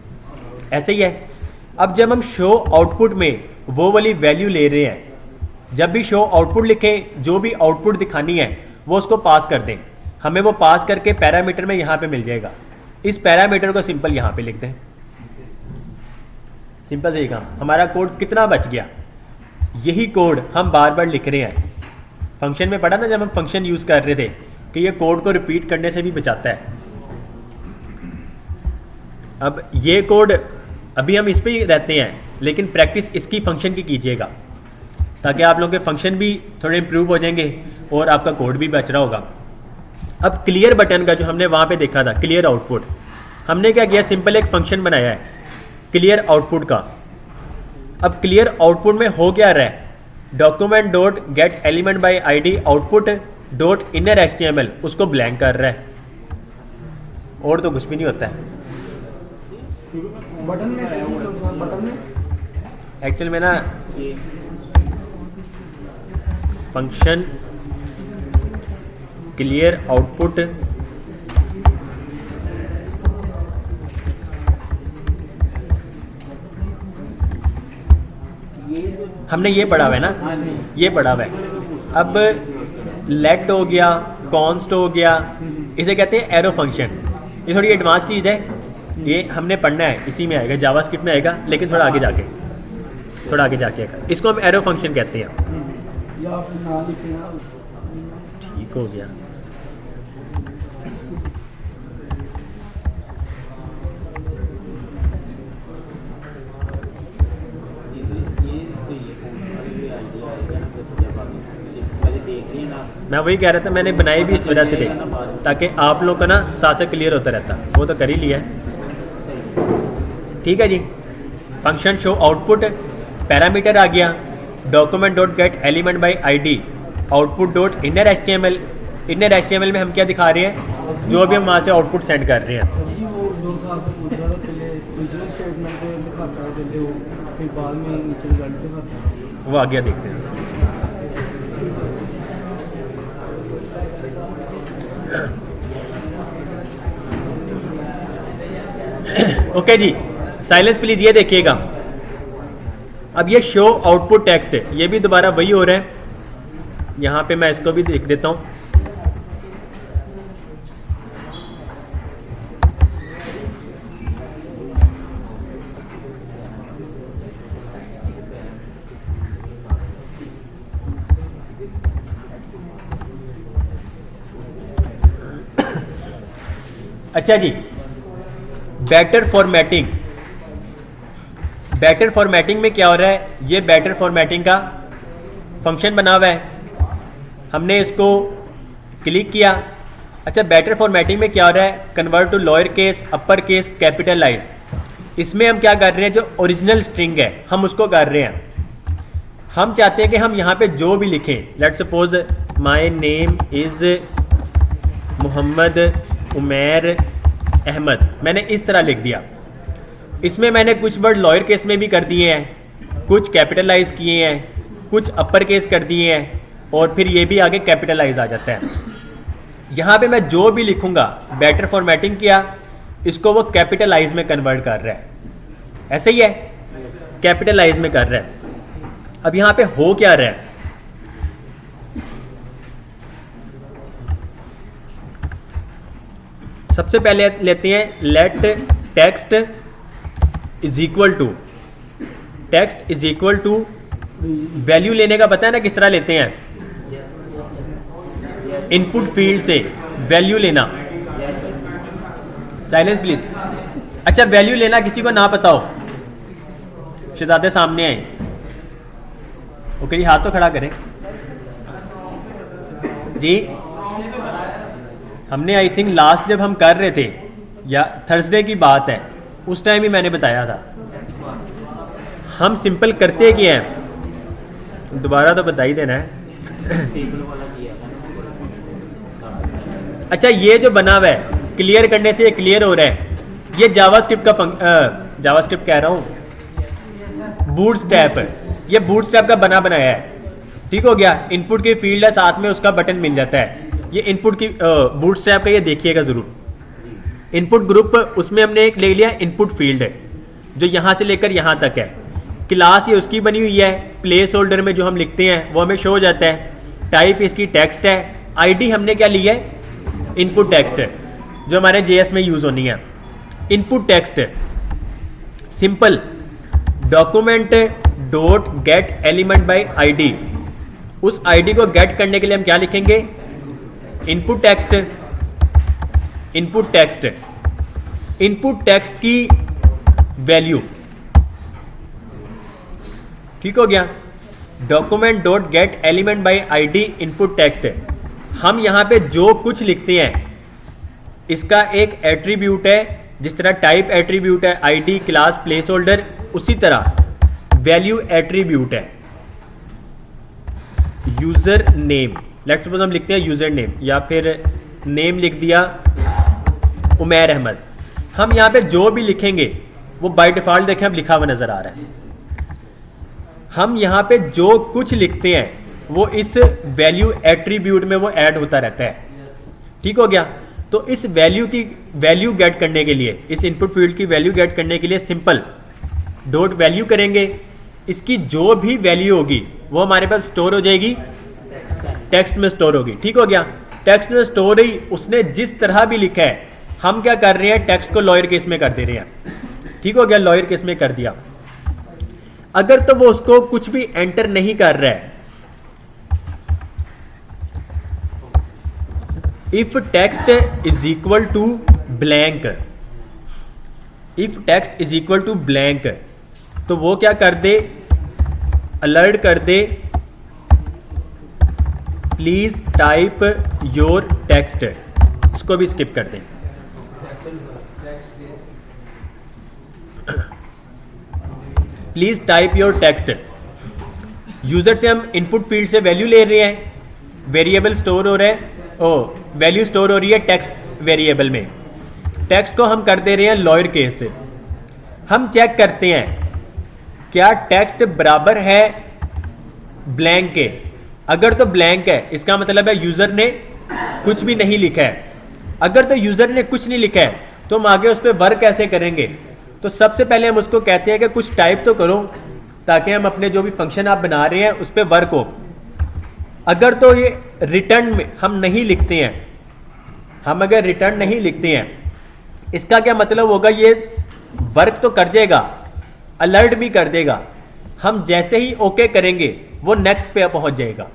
ऐसे ही है। अब जब हम शो आउटपुट में वो वाली वैल्यू ले रहे हैं, जब भी शो आउटपुट लिखें, जो भी आउटपुट दिखानी है वो उसको पास कर दें, हमें वो पास करके पैरामीटर में यहाँ पे मिल जाएगा। इस पैरामीटर को सिंपल यहाँ पे लिख दें, सिंपल से ही काम। हमारा कोड कितना बच गया, यही कोड हम बार बार लिख रहे हैं। फंक्शन में पढ़ा ना जब हम फंक्शन यूज़ कर रहे थे कि ये कोड को रिपीट करने से भी बचाता है। अब ये कोड अभी हम इस पे ही रहते हैं, लेकिन प्रैक्टिस इसकी फंक्शन की कीजिएगा ताकि आप लोगों के फंक्शन भी थोड़े इंप्रूव हो जाएंगे और आपका कोड भी बच रहा होगा। अब क्लियर बटन का जो हमने वहाँ पे देखा था, क्लियर आउटपुट, हमने क्या किया, सिंपल एक फंक्शन बनाया है क्लियर आउटपुट का। अब क्लियर आउटपुट में हो क्या रहा है, document dot get element by ID output dot inner HTML उसको ब्लैंक कर रहा है, और तो कुछ भी नहीं होता है। बटन में बटन में एक्चुअल में ना फंक्शन क्लियर आउटपुट हमने ये पढ़ा हुआ है ना, ये पढ़ा हुआ है। अब लेट हो गया, कॉन्स्ट हो गया, इसे कहते हैं एरो फंक्शन। ये थोड़ी एडवांस चीज़ है, ये हमने पढ़ना है, इसी में आएगा, जावास्क्रिप्ट में आएगा, लेकिन थोड़ा आगे जाके आएगा। इसको हम एरो फंक्शन कहते हैं। या आप ना लिखना, ठीक हो गया। मैं वही कह रहा था, मैंने बनाई भी इस वजह से थे ताकि आप लोग का ना साथ साथ क्लियर होता रहता। वो तो कर ही लिया है। ठीक है जी। फंक्शन शो आउटपुट पैरामीटर आ गया, document dot get element by ID, output dot inner HTML. Inner HTML में हम क्या दिखा रहे हैं, जो भी हम वहाँ से आउटपुट सेंड कर रहे हैं। जी वो जो साहब से पूछ रहा था पहले बिजनेस स्टेटमेंट दिखाता है पहले वो, फिर बाद में नीचे रिजल्ट दिखाता है। वो आगे देखते हैं। ओके जी, साइलेंस प्लीज। ये देखिएगा, अब ये शो आउटपुट टेक्स्ट है, ये भी दोबारा वही हो रहा है। यहां पे मैं इसको भी देख देता हूं। अच्छा जी, बैटर फॉर्मेटिंग। बैटर फॉर्मेटिंग में क्या हो रहा है, ये बैटर फॉर्मेटिंग का फंक्शन बना हुआ है, हमने इसको क्लिक किया। अच्छा, बैटर फॉर्मेटिंग में क्या हो रहा है, convert to lower case, upper case, capitalize. इसमें हम क्या कर रहे हैं, जो ओरिजिनल स्ट्रिंग है हम उसको कर रहे हैं। हम चाहते हैं कि हम यहाँ पे जो भी लिखें, let's suppose my name is Mohammad Umair Ahmed, मैंने इस तरह लिख दिया। इसमें मैंने कुछ वर्ड लोअर केस में भी कर दिए हैं, कुछ कैपिटलाइज किए हैं, कुछ अपर केस कर दिए हैं, और फिर ये भी आगे कैपिटलाइज आ जाता है। यहाँ पे मैं जो भी लिखूंगा, बैटर फॉर्मेटिंग किया, इसको वो कैपिटलाइज में कन्वर्ट कर रहा है। ऐसे ही है, कैपिटलाइज में कर रहा है। अब यहाँ पे हो क्या रहा है, सबसे पहले लेते हैं let text is equal to, text is equal to value लेने का पता है ना किस तरह लेते हैं, इनपुट फील्ड से वैल्यू लेना। Silence please. अच्छा, वैल्यू लेना किसी को ना पता हो, शहजादे सामने आए। ओके जी, हाथ तो खड़ा करें जी। हमने आई थिंक लास्ट जब हम कर रहे थे, या थर्सडे की बात है, उस टाइम ही मैंने बताया था। हम सिंपल करते क्या हैं, दोबारा तो बता ही देना है। अच्छा, ये जो बना हुआ है, क्लियर करने से ये क्लियर हो रहा है, ये जावास्क्रिप्ट का जावास्क्रिप्ट कह रहा हूँ, बूटस्ट्रैप, ये बूटस्ट्रैप का बना बनाया है। ठीक हो गया, इनपुट की फील्ड है, साथ में उसका बटन मिल जाता है। ये इनपुट की बूटस्ट्रैप का, ये देखिएगा जरूर। इनपुट ग्रुप, उसमें हमने एक ले लिया इनपुट फील्ड है, जो यहाँ से लेकर यहाँ तक है। क्लास ये उसकी बनी हुई है, प्लेस होल्डर में जो हम लिखते हैं वो हमें शो हो जाता है। टाइप इसकी टेक्स्ट है, आईडी हमने क्या लिया है, इनपुट टेक्स्ट है, जो हमारे जेएस में यूज होनी है। Input text simple, document dot get element by ID. उस आईडी को गेट करने के लिए हम क्या लिखेंगे, input text. Input text, input text की वैल्यू। ठीक हो गया, document dot get element by ID input text. हम यहां पे जो कुछ लिखते हैं इसका एक एट्रीब्यूट है, जिस तरह टाइप एट्रीब्यूट है, आईडी, क्लास, प्लेस होल्डर, उसी तरह वैल्यू एट्रीब्यूट है। यूजर नेम, लेट्स सपोज हम लिखते हैं यूजर नेम, या फिर नेम लिख दिया उमैर अहमद। हम यहाँ पे जो भी लिखेंगे वो बाय डिफॉल्ट देखें अब लिखा हुआ नजर आ रहा है। हम यहाँ पे जो कुछ लिखते हैं वो इस वैल्यू एट्रीब्यूट में वो ऐड होता रहता है। ठीक हो गया, तो इस वैल्यू की वैल्यू गेट करने के लिए, इस इनपुट फील्ड की वैल्यू गेट करने के लिए सिंपल डॉट वैल्यू करेंगे। इसकी जो भी वैल्यू होगी वो हमारे पास स्टोर हो जाएगी, टेक्स्ट में स्टोर होगी। ठीक हो गया, टेक्स्ट में स्टोर ही, उसने जिस तरह भी लिखा है हम क्या कर रहे हैं, टेक्स्ट को लोअर केस में कर दे रहे हैं। ठीक हो गया, लोअर केस में कर दिया। अगर तो वो उसको कुछ भी एंटर नहीं कर रहा है, if text is equal to blank, if text is equal to blank, तो वो क्या कर दे, अलर्ट कर दे प्लीज टाइप योर टेक्स्ट। इसको भी स्किप कर दें। Please type your text. User से हम इनपुट फील्ड से वैल्यू ले रहे हैं, वेरिएबल स्टोर हो रहा है, वैल्यू स्टोर हो रही है टेक्स्ट वेरिएबल में। टेक्स्ट को हम कर दे रहे हैं लोअर केस से। हम चेक करते हैं क्या टेक्स्ट बराबर है ब्लैंक के। अगर तो ब्लैंक है इसका मतलब है यूजर ने कुछ भी नहीं लिखा है। अगर तो यूजर ने कुछ नहीं लिखा है तो हम आगे उस पर वर्क कैसे करेंगे। तो सबसे पहले हम उसको कहते हैं कि कुछ टाइप तो करो ताकि हम अपने जो भी फंक्शन आप बना रहे हैं उस पर वर्क हो। अगर तो ये रिटर्न में हम नहीं लिखते हैं, हम अगर रिटर्न नहीं लिखते हैं इसका क्या मतलब होगा, ये वर्क तो कर देगा, अलर्ट भी कर देगा। हम जैसे ही ओके करेंगे वो नेक्स्ट पे पहुंच जाएगा।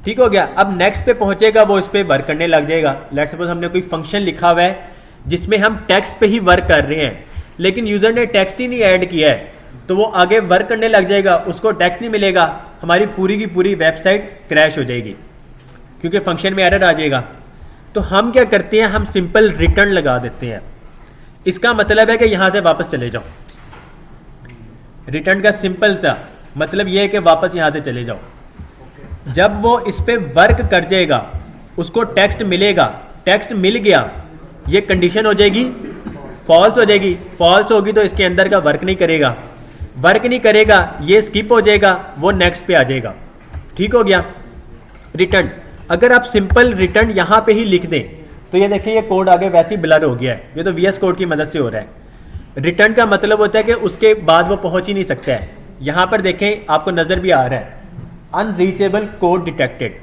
ठीक हो गया। अब नेक्स्ट पे पहुंचेगा वो इस पे वर्क करने लग जाएगा। लेट्स सपोज हमने कोई फंक्शन लिखा हुआ है जिसमें हम टेक्स्ट पे ही वर्क कर रहे हैं, लेकिन यूजर ने टेक्स्ट ही नहीं ऐड किया है, तो वो आगे वर्क करने लग जाएगा, उसको टेक्स्ट नहीं मिलेगा, हमारी पूरी की पूरी वेबसाइट क्रैश हो जाएगी क्योंकि फंक्शन में एरर आ जाएगा। तो हम क्या करते हैं, हम सिंपल रिटर्न लगा देते हैं। इसका मतलब है कि यहां से वापस चले जाओ। रिटर्न का सिंपल सा मतलब यह है कि वापस यहां से चले जाओ। जब वो इस पे वर्क कर जाएगा उसको टेक्स्ट मिलेगा, टेक्स्ट मिल गया, ये कंडीशन हो जाएगी फॉल्स हो जाएगी। फॉल्स होगी तो इसके अंदर का वर्क नहीं करेगा, वर्क नहीं करेगा ये स्किप हो जाएगा, वो नेक्स्ट पे आ जाएगा। ठीक हो गया। रिटर्न, अगर आप सिंपल रिटर्न यहां पे ही लिख दें तो ये देखिए ये कोड आगे वैसे ही ब्लर हो गया है, ये तो वीएस कोड की मदद से हो रहा है। रिटर्न का मतलब होता है कि उसके बाद वो पहुंच ही नहीं सकता है। यहां पर देखें आपको नजर भी आ रहा है अनरीचेबल कोड डिटेक्टेड,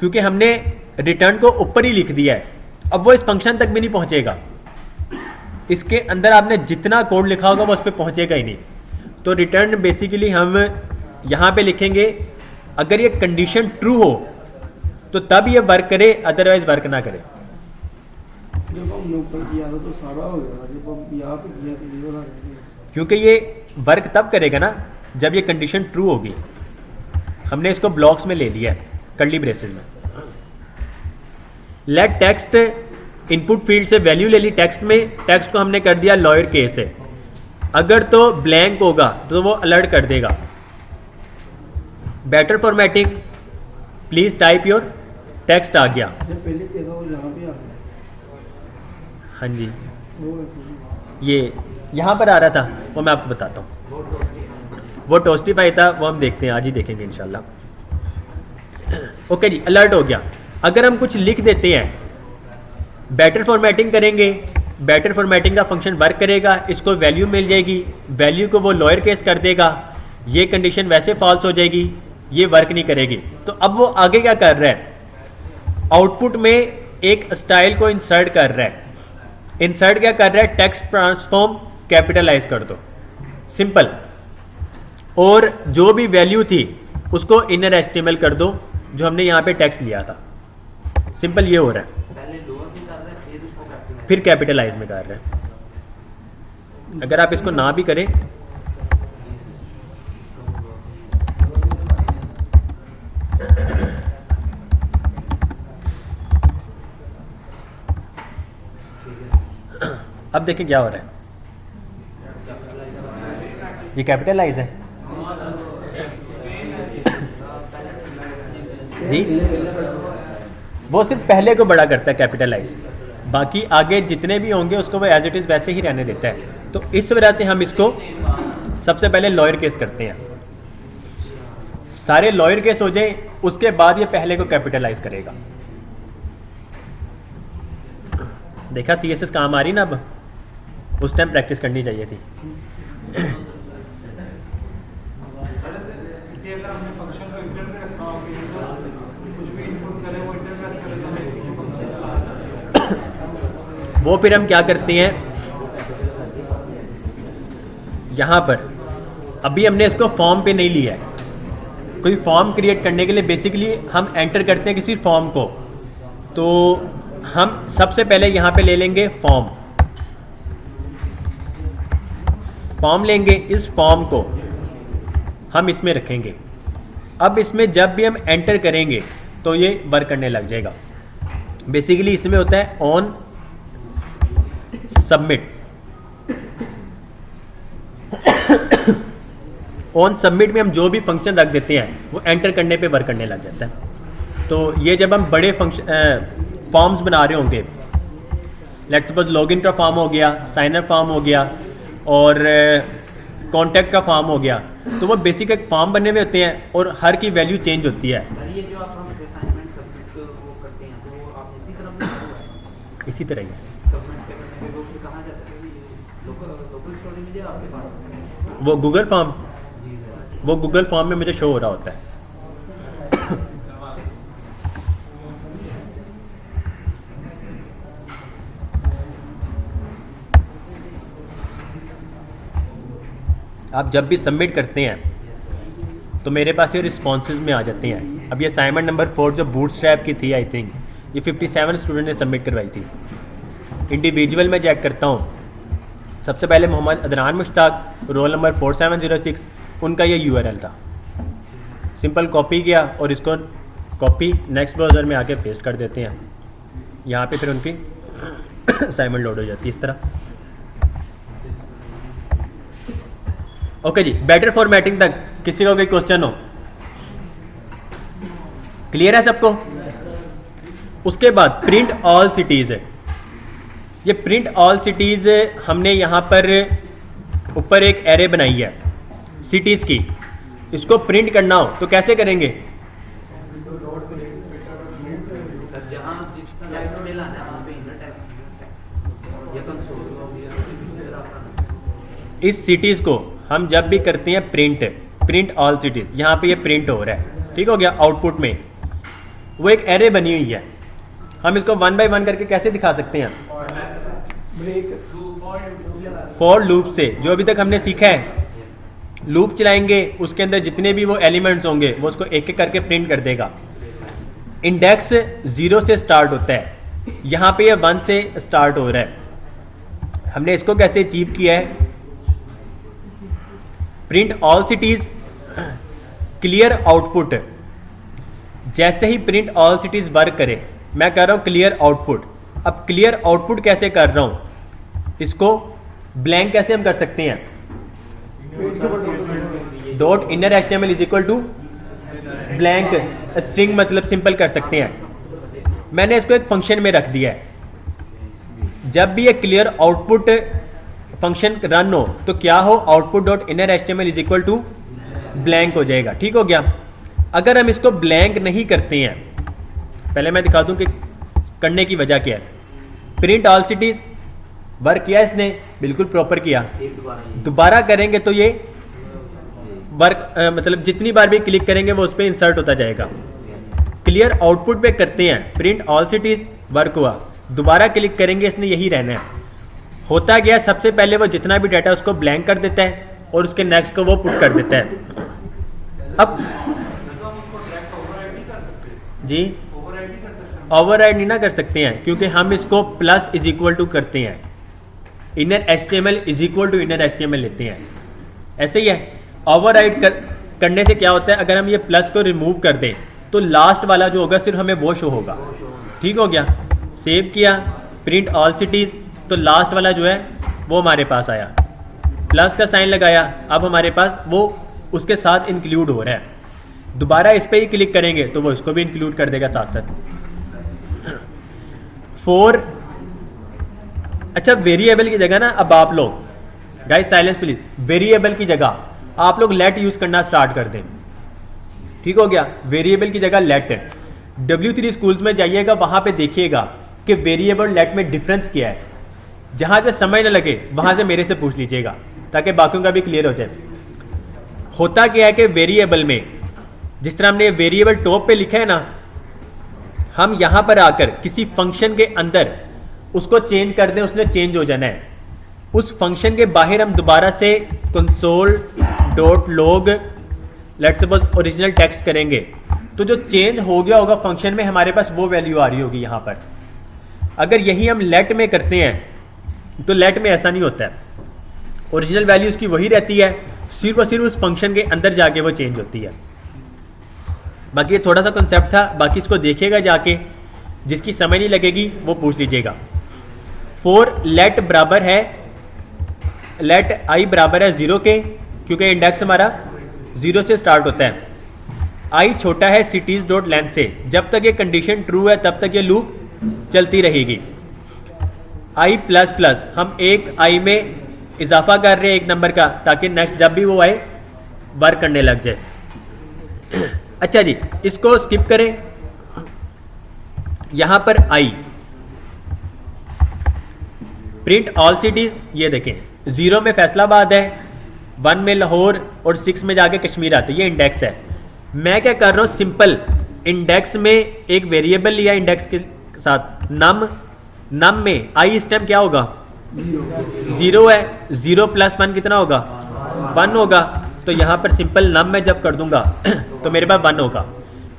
क्योंकि हमने रिटर्न को ऊपर ही लिख दिया है। अब वो इस फंक्शन तक भी नहीं पहुंचेगा, इसके अंदर आपने जितना कोड लिखा होगा वो उस पर पहुंचेगा ही नहीं। तो रिटर्न बेसिकली हम यहां पे लिखेंगे अगर ये कंडीशन ट्रू हो तो तब ये वर्क करे, अदरवाइज वर्क ना करे। जब हमने ऊपर किया था तो सारा हो गया, जब हम यहाँ पे किया तो ये वाला क्योंकि ये वर्क तब करेगा ना जब ये कंडीशन ट्रू होगी। हमने इसको ब्लॉक्स में ले लिया है कर्ली ब्रेसेस में। लेट टेक्स्ट, इनपुट फील्ड से वैल्यू ले ली टेक्स्ट में, टेक्स्ट को हमने कर दिया लोअर केस से। अगर तो ब्लैंक होगा तो वो अलर्ट कर देगा। Better formatting, please type your text आ गया। जब पहले किया था वो यहाँ पे आ गया। हाँ जी, वो ऐसे ये यहाँ पर आ रहा था, वो मैं आपको बताता हूँ। वो टोस्टिफाई था, वो हम देखते हैं, आज ही देखेंगे इंशाल्लाह। ओके जी, अलर्ट हो गया। अगर हम कुछ लिख देते हैं, बेटर फॉर्मेटिंग करेंगे, बेटर फॉर्मेटिंग का फंक्शन वर्क करेगा, इसको वैल्यू मिल जाएगी, वैल्यू को वो लोअर केस कर देगा, ये कंडीशन वैसे फॉल्स हो जाएगी, ये वर्क नहीं करेगी। तो अब वो आगे क्या कर रहा है, आउटपुट में एक स्टाइल को इंसर्ट कर रहा है। इंसर्ट क्या कर रहा है, टेक्स्ट ट्रांसफॉर्म कैपिटलाइज कर दो, सिंपल। और जो भी वैल्यू थी उसको इनर एचटीएमएल कर दो, जो हमने यहाँ पे टेक्स्ट लिया था। सिंपल ये हो रहा है। पहले लोअर में कर रहे हैं फिर उसको कैपिटल। फिर कैपिटलाइज में कर रहे हैं। अगर आप इसको ना भी करें अब देखें क्या हो रहा है, ये कैपिटलाइज है जी, वो सिर्फ पहले को बड़ा करता है कैपिटलाइज, बाकी आगे जितने भी होंगे उसको वो एज इट इज वैसे ही रहने देता है। तो इस वजह से हम इसको सबसे पहले लॉयर केस करते हैं। सारे लॉयर केस हो जाए उसके बाद ये पहले को कैपिटलाइज करेगा। देखा सीएसएस काम आ रही ना, अब उस टाइम प्रैक्टिस करनी चाहिए थी। इसी अगर हमने फंक्शन को इंटर में रखा हो तो कुछ भी इनपुट करें वो इंटर प्रेस करेगा। वो फिर हम क्या करते हैं, यहाँ पर अभी हमने इसको फॉर्म पे नहीं लिया है। कोई फॉर्म क्रिएट करने के लिए बेसिकली हम एंटर करते हैं किसी फॉर्म को, तो हम सबसे पहले यहाँ पे ले लेंगे फॉर्म। फॉर्म लेंगे, इस फॉर्म को हम इसमें रखेंगे। अब इसमें जब भी हम एंटर करेंगे तो ये वर्क करने लग जाएगा। बेसिकली इसमें होता है ऑन सबमिट। ऑन सबमिट में हम जो भी फंक्शन रख देते हैं वो एंटर करने पे वर्क करने लग जाता है। तो ये जब हम बड़े फंक्शन फॉर्म्स बना रहे होंगे, लेट्स सपोज लॉगिन का फॉर्म हो गया, साइन अप फॉर्म हो गया और कॉन्टैक्ट का फॉर्म हो गया, तो वो बेसिक एक फॉर्म बने हुए होते हैं और हर की वैल्यू चेंज होती है। सर ये जो आप हमसे असाइनमेंट सबमिट वो करते हैं तो आप इसी तरह बनाया हुआ है? इसी तरह ही सबमिट करने पे वो फिर कहाँ जाता है? लोकल स्टोरेज में जो आपके पास? वो गूगल फॉर्म, जी सर। वो गूगल फॉर्म में मुझे शो हो रहा होता है। आप जब भी सबमिट करते हैं तो मेरे पास ये रिस्पॉन्सेज में आ जाते हैं। अब ये असाइनमेंट नंबर 4 जो बूटस्ट्रैप की थी, आई थिंक ये 57 स्टूडेंट ने सबमिट करवाई थी। इंडिविजुअल में चेक करता हूँ, सबसे पहले मोहम्मद अदनान मुश्ताक, रोल नंबर 4706, उनका ये URL था। सिंपल कॉपी किया और इसको कॉपी नेक्स्ट ब्राउज़र में आके पेस्ट कर देते हैं। यहाँ पे फिर उनकी असाइनमेंट लोड हो जाती है इस तरह। ओके जी, बेटर फॉर्मेटिंग तक किसी का कोई क्वेश्चन हो? क्लियर है सबको? उसके बाद प्रिंट ऑल सिटीज़ है। ये प्रिंट ऑल सिटीज़ हमने यहाँ पर ऊपर एक एरे बनाई है सिटीज़ की, इसको प्रिंट करना हो तो कैसे करेंगे? सर जहाँ जिस टेक्स्ट में लाना है वहाँ पे इनर टेक्स्ट या कंसोल इस सिटीज़ को हम जब भी करते हैं प्रिंट ऑल सिटीज़, यहाँ पे ये प्रिंट हो रहा है, ठीक हो गया। आउटपुट में वो एक एरे बनी हुई है, हम इसको 1 बाय 1 करके कैसे दिखा सकते हैं? फॉर लूप से, जो अभी तक हमने सीखा है, लूप चलाएंगे, उसके अंदर जितने भी वो एलिमेंट्स होंगे वो उसको एक एक करके प्रिंट कर देगा। इंडेक्स 0 से स्टार्ट होता है, यहाँ पे ये 1 से स्टार्ट हो रहा है। हमने इसको कैसे अचीव किया है? Print all cities, clear output. जैसे ही प्रिंट ऑल सिटीज़ वर्क करे, मैं कर रहा हूँ क्लियर आउटपुट। अब क्लियर आउटपुट कैसे कर रहा हूँ? इसको ब्लैंक कैसे हम कर सकते हैं? Dot inner HTML is equal to blank string, मतलब सिंपल कर सकते हैं। मैंने इसको एक फंक्शन में रख दिया है। जब भी ये क्लियर आउटपुट फंक्शन रन हो तो क्या हो? Output dot inner HTML is equal to blank हो जाएगा, ठीक हो गया। अगर हम इसको ब्लैंक नहीं करते हैं, पहले मैं दिखा दूं कि करने की वजह क्या है। प्रिंट ऑल सिटीज़ वर्क किया इसने, बिल्कुल प्रॉपर किया। दोबारा करेंगे तो ये वर्क मतलब जितनी बार भी क्लिक करेंगे वो उस पर इंसर्ट होता जाएगा। क्लियर आउटपुट पे करते हैं, प्रिंट ऑल सिटीज़ वर्क हुआ, दोबारा क्लिक करेंगे, इसने यही रहना है। होता गया, सबसे पहले वो जितना भी डाटा उसको ब्लैंक कर देता है और उसके नेक्स्ट को वो पुट कर देता है। अब जी ओवरराइड नहीं ना कर सकते हैं, क्योंकि हम इसको प्लस इज इक्वल टू करते हैं, inner HTML is equal to inner HTML लेते हैं। ऐसे ही है, ओवरराइड करने से क्या होता है? अगर हम ये प्लस को रिमूव कर दें तो लास्ट वाला जो होगा सिर्फ हमें वो शो होगा, ठीक हो गया। सेव किया, प्रिंट ऑल सिटीज़, तो लास्ट वाला जो है वो हमारे पास आया, प्लस का साइन लगाया, अब हमारे पास वो उसके साथ इंक्लूड हो रहा है। दोबारा इस पर ही क्लिक करेंगे तो वो इसको भी इंक्लूड कर देगा साथ साथ। अच्छा, वेरिएबल की जगह ना, अब आप लोग गाइस साइलेंस प्लीज, वेरिएबल की जगह आप लोग लेट यूज करना स्टार्ट कर दें, ठीक हो गया। वेरिएबल की जगह लेट। W3 स्कूल्स में जाइएगा, वहां पे देखिएगा कि वेरिएबल लेट में डिफरेंस क्या है। जहां से समझ न लगे वहां से मेरे से पूछ लीजिएगा, ताकि बाकियों का भी क्लियर हो जाए। होता क्या है कि वेरिएबल में, जिस तरह हमने वेरिएबल टॉप पे लिखा है ना, हम यहां पर आकर किसी फंक्शन के अंदर उसको चेंज कर दें, उसने चेंज हो जाना है। उस फंक्शन के बाहर हम दोबारा से console dot log let's suppose original text करेंगे, तो जो चेंज हो गया होगा फंक्शन में, हमारे पास वो वैल्यू आ रही होगी यहाँ पर। अगर यही हम लेट में करते हैं तो लेट में ऐसा नहीं होता है, ओरिजिनल वैल्यू उसकी वही रहती है, सिर्फ और सिर्फ उस फंक्शन के अंदर जाके वो चेंज होती है। बाकी ये थोड़ा सा कॉन्सेप्ट था, बाकी इसको देखिएगा जाके, जिसकी समझ नहीं लगेगी वो पूछ लीजिएगा। फॉर लेट बराबर है, लेट आई बराबर है 0 के, क्योंकि इंडेक्स हमारा 0 से स्टार्ट होता है। आई छोटा है सिटीज डॉट लेंथ से। जब तक ये कंडीशन ट्रू है तब तक ये लूप चलती रहेगी। आई प्लस प्लस, हम एक आई में इजाफा कर रहे हैं एक नंबर का, ताकि नेक्स्ट जब भी वो आए वर्क करने लग जाए। अच्छा जी, इसको स्किप करें। यहां पर आई प्रिंट ऑल सिटीज, ये देखें 0 में फैसलाबाद है, 1 में लाहौर और 6 में जाके कश्मीर आते हैं। ये इंडेक्स है। मैं क्या कर रहा हूँ, सिंपल इंडेक्स में एक वेरिएबल लिया इंडेक्स के साथ नम में आई इस टाइम क्या होगा 0 है। 0 + 1 कितना होगा 1 होगा। तो यहाँ पर सिंपल नम में जब कर दूंगा तो मेरे पास 1 होगा।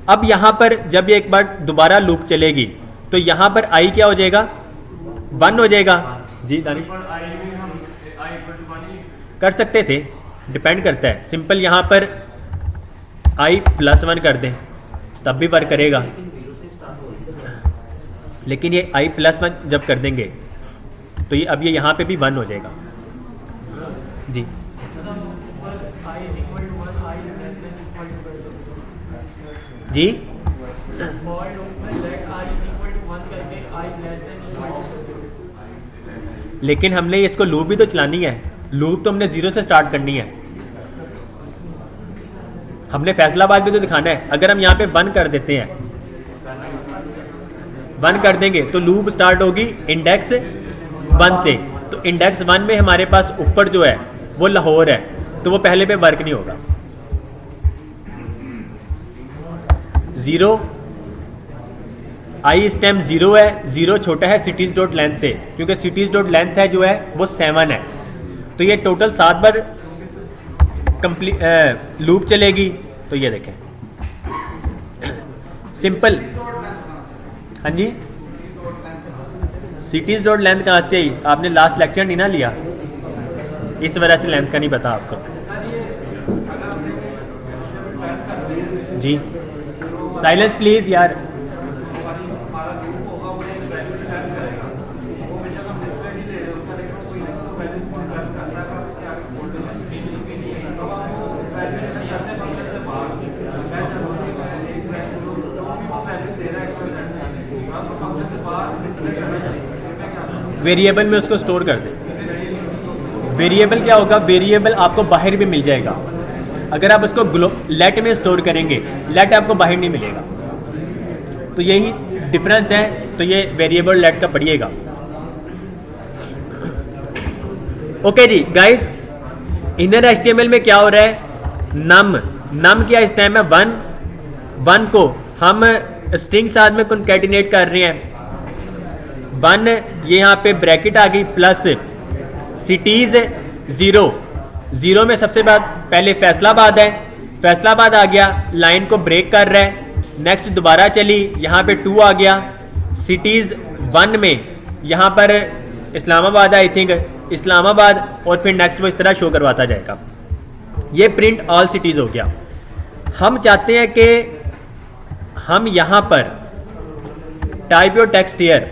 अब यहाँ पर जब ये एक बार दोबारा लूप चलेगी तो यहाँ पर आई क्या हो जाएगा 1 हो जाएगा। जी दानिश कर सकते थे, डिपेंड करता है। सिंपल यहाँ पर आई + 1 कर दें तब भी वर्क करेगा, लेकिन ये आई + 1 जब कर देंगे तो ये अब ये यहाँ पे भी 1 हो जाएगा। जी जी लेकिन हमने इसको लूप भी तो चलानी है। लूप तो हमने 0 से स्टार्ट करनी है। हमने फैसलाबाद भी तो दिखाना है। अगर हम यहाँ पे 1 कर देते हैं, 1 कर देंगे तो लूप स्टार्ट होगी इंडेक्स 1 से। तो इंडेक्स 1 में हमारे पास ऊपर जो है वो लाहौर है, तो वो पहले पे वर्क नहीं होगा। 0 आई इस टाइम 0 है। 0 छोटा है सिटीज डॉट लेंथ से, क्योंकि सिटीज डॉट लेंथ है जो है वो 7 है। तो ये टोटल 7 बार लूप चलेगी। तो ये देखें सिंपल। हाँ जी, सिटीज डॉट लेंथ कहाँ से आई? आपने लास्ट लेक्चर नहीं ना लिया, इस वजह से लेंथ का नहीं पता आपको। जी साइलेंस प्लीज यार। वेरिएबल में उसको स्टोर कर दें। वेरिएबल क्या होगा, वेरिएबल आपको बाहर भी मिल जाएगा। अगर आप उसको लेट में स्टोर करेंगे, लेट आपको बाहर नहीं मिलेगा। तो यही डिफरेंस है। तो ये वेरिएबल लेट का पढ़िएगा। ओके जी गाइस, इनर एचटीएमएल में क्या हो रहा है, नम क्या इस टाइम है 1 को हम स्ट्रिंग साथ में कॉन्कैटिनेट कर रहे हैं। 1 ये यहाँ पे ब्रैकेट आ गई प्लस सिटीज 0 में सबसे पहले फैसलाबाद है। फैसलाबाद आ गया, लाइन को ब्रेक कर रहा है। नेक्स्ट दोबारा चली, यहाँ पे 2 आ गया। सिटीज 1 में यहाँ पर इस्लामाबाद, आई थिंक इस्लामाबाद, और फिर नेक्स्ट वो इस तरह शो करवाता जाएगा। ये प्रिंट ऑल सिटीज हो गया। हम चाहते हैं कि हम यहाँ पर टाइप योर टेक्स्ट हियर,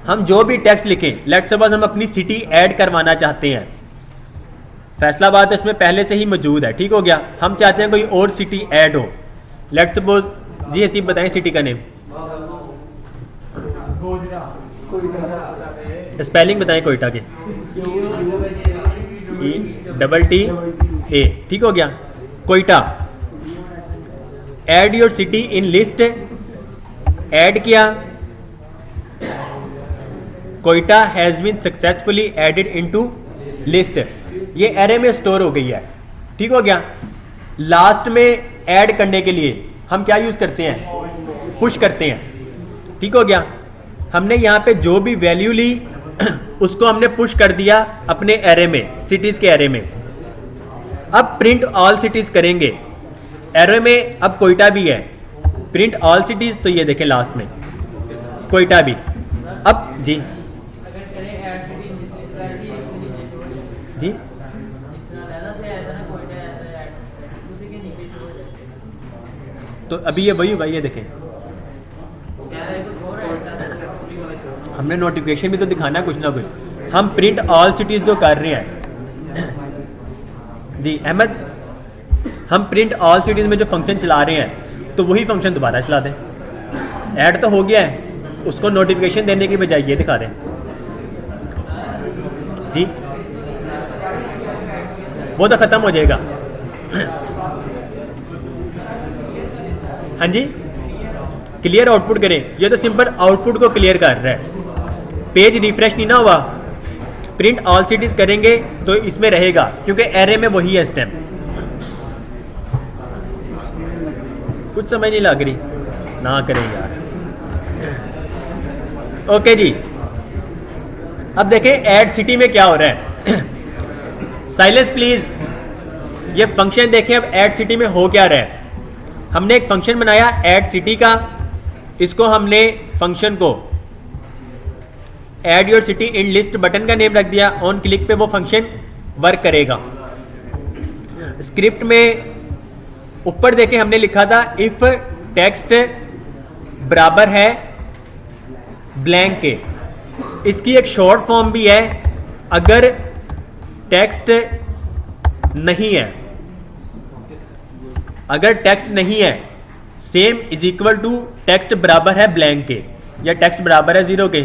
हम जो भी टेक्स्ट लिखें, लेट्स सपोज हम अपनी सिटी ऐड करवाना चाहते हैं। फैसलाबाद इसमें पहले से ही मौजूद है, ठीक हो गया। हम चाहते हैं कोई और सिटी ऐड हो। लेट्स सपोज जी हसीब बताएं सिटी का नेम, स्पेलिंग बताएं कोयटा की, ETTA, ठीक हो गया। Quetta, add your city in list, add किया। Quetta has been successfully added into list, ये एरे में स्टोर हो गई है, ठीक हो गया। लास्ट में ऐड करने के लिए हम क्या यूज करते हैं, पुश करते हैं, ठीक हो गया। हमने यहाँ पे जो भी वैल्यू ली उसको हमने पुश कर दिया अपने एरे में, सिटीज के एरे में। अब प्रिंट ऑल सिटीज करेंगे, एरे में अब कोयटा भी है, प्रिंट ऑल सिटीज। तो ये देखें लास्ट में कोयटा भी। अब जी जी तो अभी ये वही होगा, ये देखें हमने नोटिफिकेशन भी तो दिखाना है कुछ ना कुछ। हम प्रिंट ऑल सिटीज जो कर रहे हैं जी अहमद, हम प्रिंट ऑल सिटीज में जो फंक्शन चला रहे हैं तो वही फंक्शन दोबारा चला दें। ऐड तो हो गया है, उसको नोटिफिकेशन देने की बजाय ये दिखा दें जी, वो तो ख़त्म हो जाएगा। हाँ जी, क्लियर आउटपुट करें, ये तो सिंपल आउटपुट को क्लियर कर रहा है, पेज रिफ्रेश नहीं ना हुआ। प्रिंट ऑल सिटीज करेंगे तो इसमें रहेगा, क्योंकि एरे में वही है स्टेम। कुछ समझ नहीं लग रही ना करें यार। ओके जी, अब देखें ऐड सिटी में क्या हो रहा है। Silence please. ये फंक्शन देखें अब ऐड सिटी में हो क्या रहा है। हमने एक फंक्शन बनाया ऐड सिटी का, इसको हमने फंक्शन को add your city in list button का नेम रख दिया। ऑन क्लिक पे वो फंक्शन वर्क करेगा। स्क्रिप्ट में ऊपर देखें हमने लिखा था इफ टेक्स्ट बराबर है ब्लैंक के। इसकी एक शॉर्ट फॉर्म भी है, अगर टेक्स्ट नहीं है, अगर टेक्स्ट नहीं है same is equal to text बराबर है ब्लैंक के या टेक्स्ट बराबर है 0 के।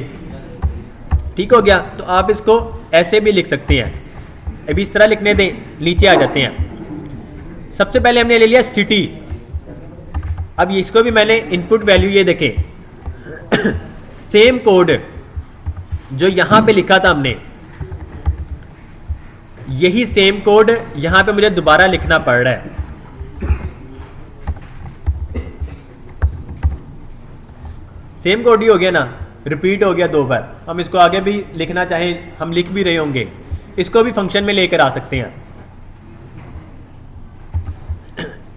ठीक हो गया, तो आप इसको ऐसे भी लिख सकते हैं। अभी इस तरह लिखने दें, नीचे आ जाते हैं। सबसे पहले हमने ले लिया सिटी। अब इसको भी मैंने इनपुट वैल्यू ये देखें सेम कोड जो यहां पे लिखा था हमने, यही सेम कोड यहां पे मुझे दोबारा लिखना पड़ रहा है। सेम कोड ही हो गया ना, रिपीट हो गया 2 बार। हम इसको आगे भी लिखना चाहें, हम लिख भी रहे होंगे, इसको भी फंक्शन में लेकर आ सकते हैं।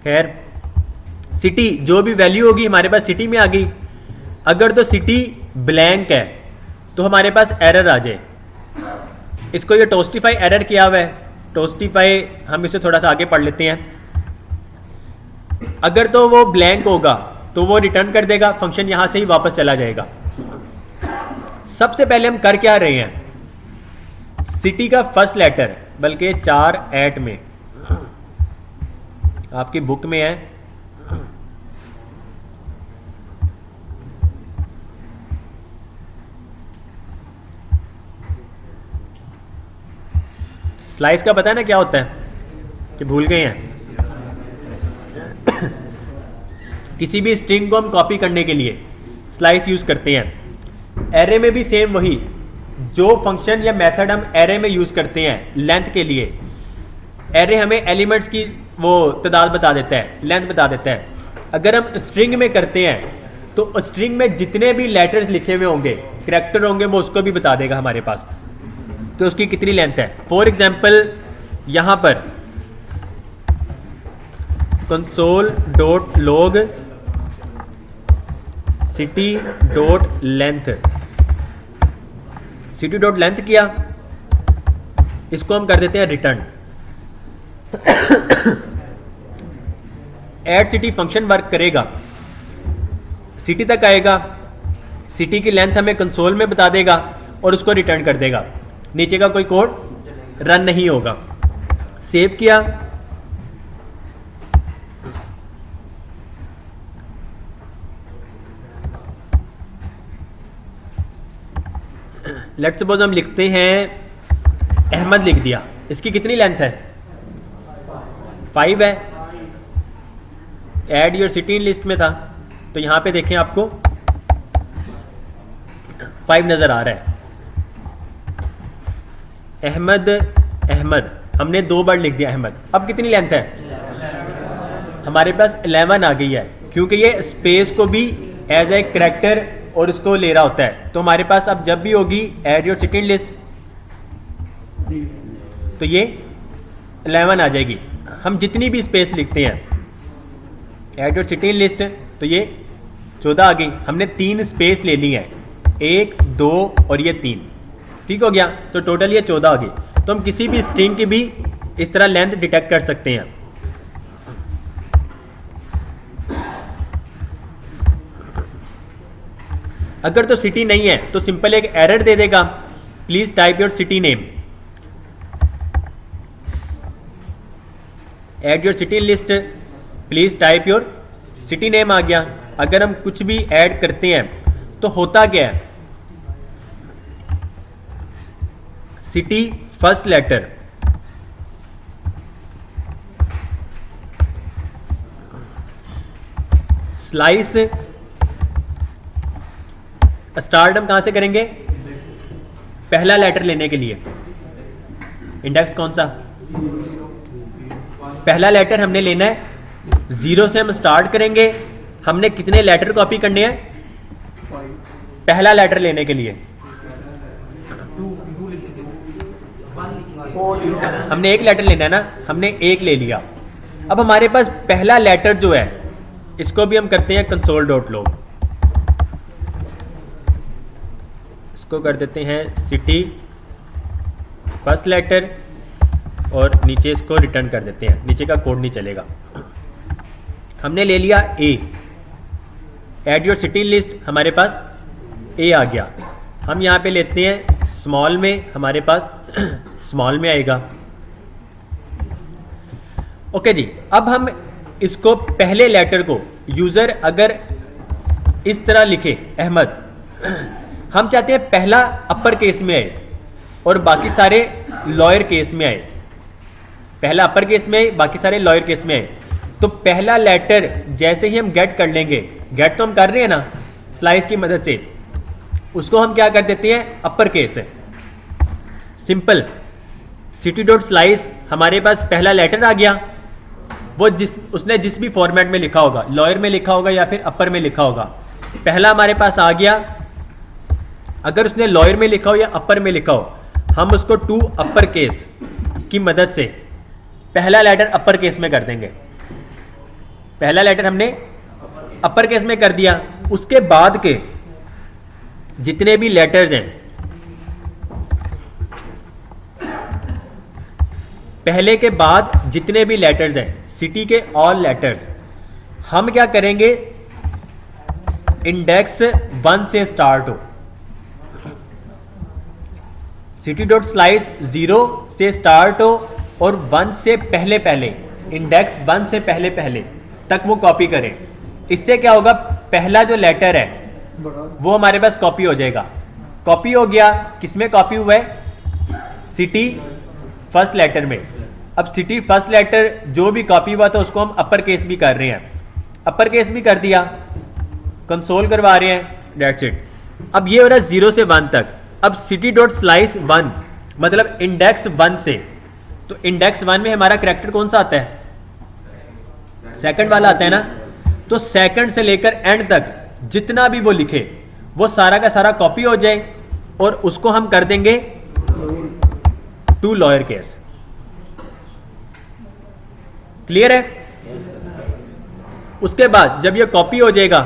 खैर, सिटी जो भी वैल्यू होगी हमारे पास सिटी में आ गई। अगर तो सिटी ब्लैंक है तो हमारे पास एरर आ जाए। इसको ये टोस्टिफाई एरर किया हुआ है। टोस्टिफाई हम इसे थोड़ा सा आगे पढ़ लेते हैं। अगर तो वो ब्लैंक होगा तो वो रिटर्न कर देगा, फंक्शन यहां से ही वापस चला जाएगा। सबसे पहले हम कर क्या रहे हैं, सिटी का फर्स्ट लेटर, बल्कि 4 8 में आपकी बुक में है, स्लाइस का पता है ना क्या होता है कि भूल गए हैं। किसी भी स्ट्रिंग को हम कॉपी करने के लिए स्लाइस यूज करते हैं। एरे में भी सेम वही, जो फंक्शन या मेथड हम एरे में यूज करते हैं लेंथ के लिए। एरे हमें एलिमेंट्स की वो तादाद बता देता है, लेंथ बता देता है। अगर हम स्ट्रिंग में करते हैं तो स्ट्रिंग में जितने भी लेटर्स लिखे हुए होंगे, कैरेक्टर होंगे, वो उसको भी बता देगा हमारे पास कि उसकी कितनी लेंथ है। फॉर एग्जाम्पल यहां पर console.log city.length, city.length किया, इसको हम कर देते हैं return. Add city function work करेगा, सिटी तक आएगा, सिटी की लेंथ हमें कंसोल में बता देगा और उसको रिटर्न कर देगा। नीचे का कोई कोड रन नहीं होगा। सेव किया, लेट्स सपोज हम लिखते हैं अहमद, लिख दिया। इसकी कितनी लेंथ है, 5 है। Add your city in list में था तो यहां पे देखें आपको 5 नजर आ रहा है। अहमद अहमद हमने 2 बार लिख दिया अहमद। अब कितनी लेंथ है, हमारे पास 11 आ गई है, क्योंकि ये स्पेस को भी एज ए कैरेक्टर और उसको ले रहा होता है। तो हमारे पास अब जब भी होगी add your city in list तो ये 11 आ जाएगी। हम जितनी भी स्पेस लिखते हैं add your city in list तो ये 14 आ गई। हमने 3 स्पेस ले ली है, 1 2 और ये 3। ठीक हो गया, तो टोटल ये 14 आ गई। तो हम किसी भी स्ट्रिंग की भी इस तरह लेंथ डिटेक्ट कर सकते हैं। अगर तो सिटी नहीं है तो सिंपल एक एरर दे देगा, please type your city name. Add your city list, please type your city name आ गया। अगर हम कुछ भी ऐड करते हैं तो होता क्या है, city first letter, slice start हम कहां से करेंगे, पहला लेटर लेने के लिए इंडेक्स कौन सा, पहला लेटर हमने लेना है, 0 से हम स्टार्ट करेंगे। हमने कितने लेटर कॉपी करने हैं, पहला लेटर लेने के लिए हमने एक लेटर लेना है ना, हमने एक ले लिया। अब हमारे पास पहला लेटर जो है इसको भी हम करते हैं console.log, इसको कर देते हैं सिटी फर्स्ट लेटर और नीचे इसको रिटर्न कर देते हैं, नीचे का कोड नहीं चलेगा। हमने ले लिया ए, ऐड योर सिटी लिस्ट, हमारे पास ए आ गया। हम यहाँ पे लेते हैं स्मॉल में, हमारे पास स्मॉल में आएगा। ओके जी, अब हम इसको पहले लेटर को यूज़र अगर इस तरह लिखे अहमद, हम चाहते हैं पहला अपर केस में आए और बाकी सारे लॉयर केस में आए, पहला अपर केस में आए बाकी सारे लॉयर केस में आए। तो पहला लेटर जैसे ही हम गेट कर लेंगे, गेट तो हम कर रहे हैं ना स्लाइस की मदद से, उसको हम क्या कर देते हैं अपर केस है, सिंपल सिटी डॉट स्लाइस, हमारे पास पहला लेटर आ गया। वो उसने जिस भी फॉर्मेट में लिखा होगा, लॉयर में लिखा होगा या फिर अपर में लिखा होगा, पहला हमारे पास आ गया। अगर उसने लॉयर में लिखा हो या अपर में लिखा हो, हम उसको टू अपर केस की मदद से पहला लेटर अपर केस में कर देंगे। पहला लेटर हमने अपर केस में कर दिया, उसके बाद के जितने भी लेटर्स हैं, पहले के बाद जितने भी लेटर्स हैं, सिटी के ऑल लेटर्स, हम क्या करेंगे इंडेक्स 1 से स्टार्ट हो। सिटी डॉट स्लाइस 0 से स्टार्ट हो और 1 से पहले पहले, इंडेक्स 1 से पहले पहले तक वो कॉपी करें। इससे क्या होगा, पहला जो लेटर है वो हमारे पास कॉपी हो जाएगा। कॉपी हो गया, किसमें कॉपी हुआ है, सिटी फर्स्ट लेटर में। अब सिटी फर्स्ट लेटर जो भी कॉपी हुआ था उसको हम अपर केस भी कर रहे हैं, अपर केस भी कर दिया, कंसोल करवा रहे हैं, डेट्स इट। अब ये हो रहा है 0 से 1 तक। अब सिटी डॉट स्लाइस 1 मतलब इंडेक्स 1 से, तो इंडेक्स 1 में हमारा कैरेक्टर कौन सा आता है, सेकंड वाला आता है ना। तो सेकंड से लेकर एंड तक जितना भी वो लिखे वो सारा का सारा कॉपी हो जाए और उसको हम कर देंगे टू लॉयर केस। क्लियर है। उसके बाद जब ये कॉपी हो जाएगा,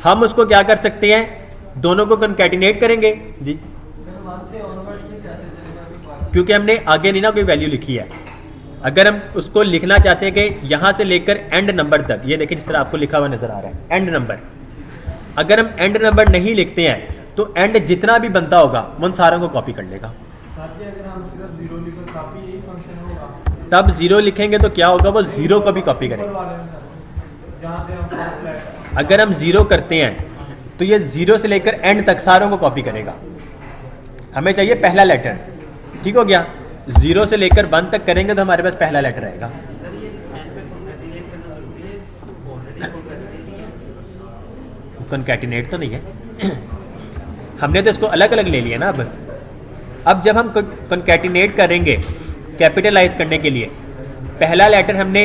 हम उसको क्या कर सकते हैं, दोनों को कॉन्कैटिनेट करेंगे जी, क्योंकि हमने आगे नहीं ना कोई वैल्यू लिखी है। अगर हम उसको लिखना चाहते हैं कि यहां से लेकर एंड नंबर तक, ये देखिए जिस तरह आपको लिखा हुआ नजर आ रहा है एंड नंबर, अगर हम एंड नंबर नहीं लिखते हैं तो एंड जितना भी बनता होगा वो उन सारों को कॉपी कर लेगा। अगर हम सिर्फ 0 लिखो काफी यही फंक्शन होगा, तब 0 लिखेंगे तो क्या होगा, वो 0 को भी कॉपी करेगा। जहाँ से हम फर्स्ट लेटर, अगर हम 0 करते हैं तो ये 0 से लेकर एंड तक सारों को कॉपी करेगा। हमें चाहिए पहला लेटर, ठीक हो गया। 0 से लेकर 1 तक करेंगे तो हमारे पास पहला लेटर आएगा। सर ये एंड पे कॉन्कैटिनेट करना जरूरी है, तो ऑलरेडी कॉन्कैटिनेट तो नहीं है हमने तो इसको अलग अलग ले लिया ना। अब जब हम कॉन्कैटिनेट करेंगे कैपिटलाइज करने के लिए, पहला लेटर हमने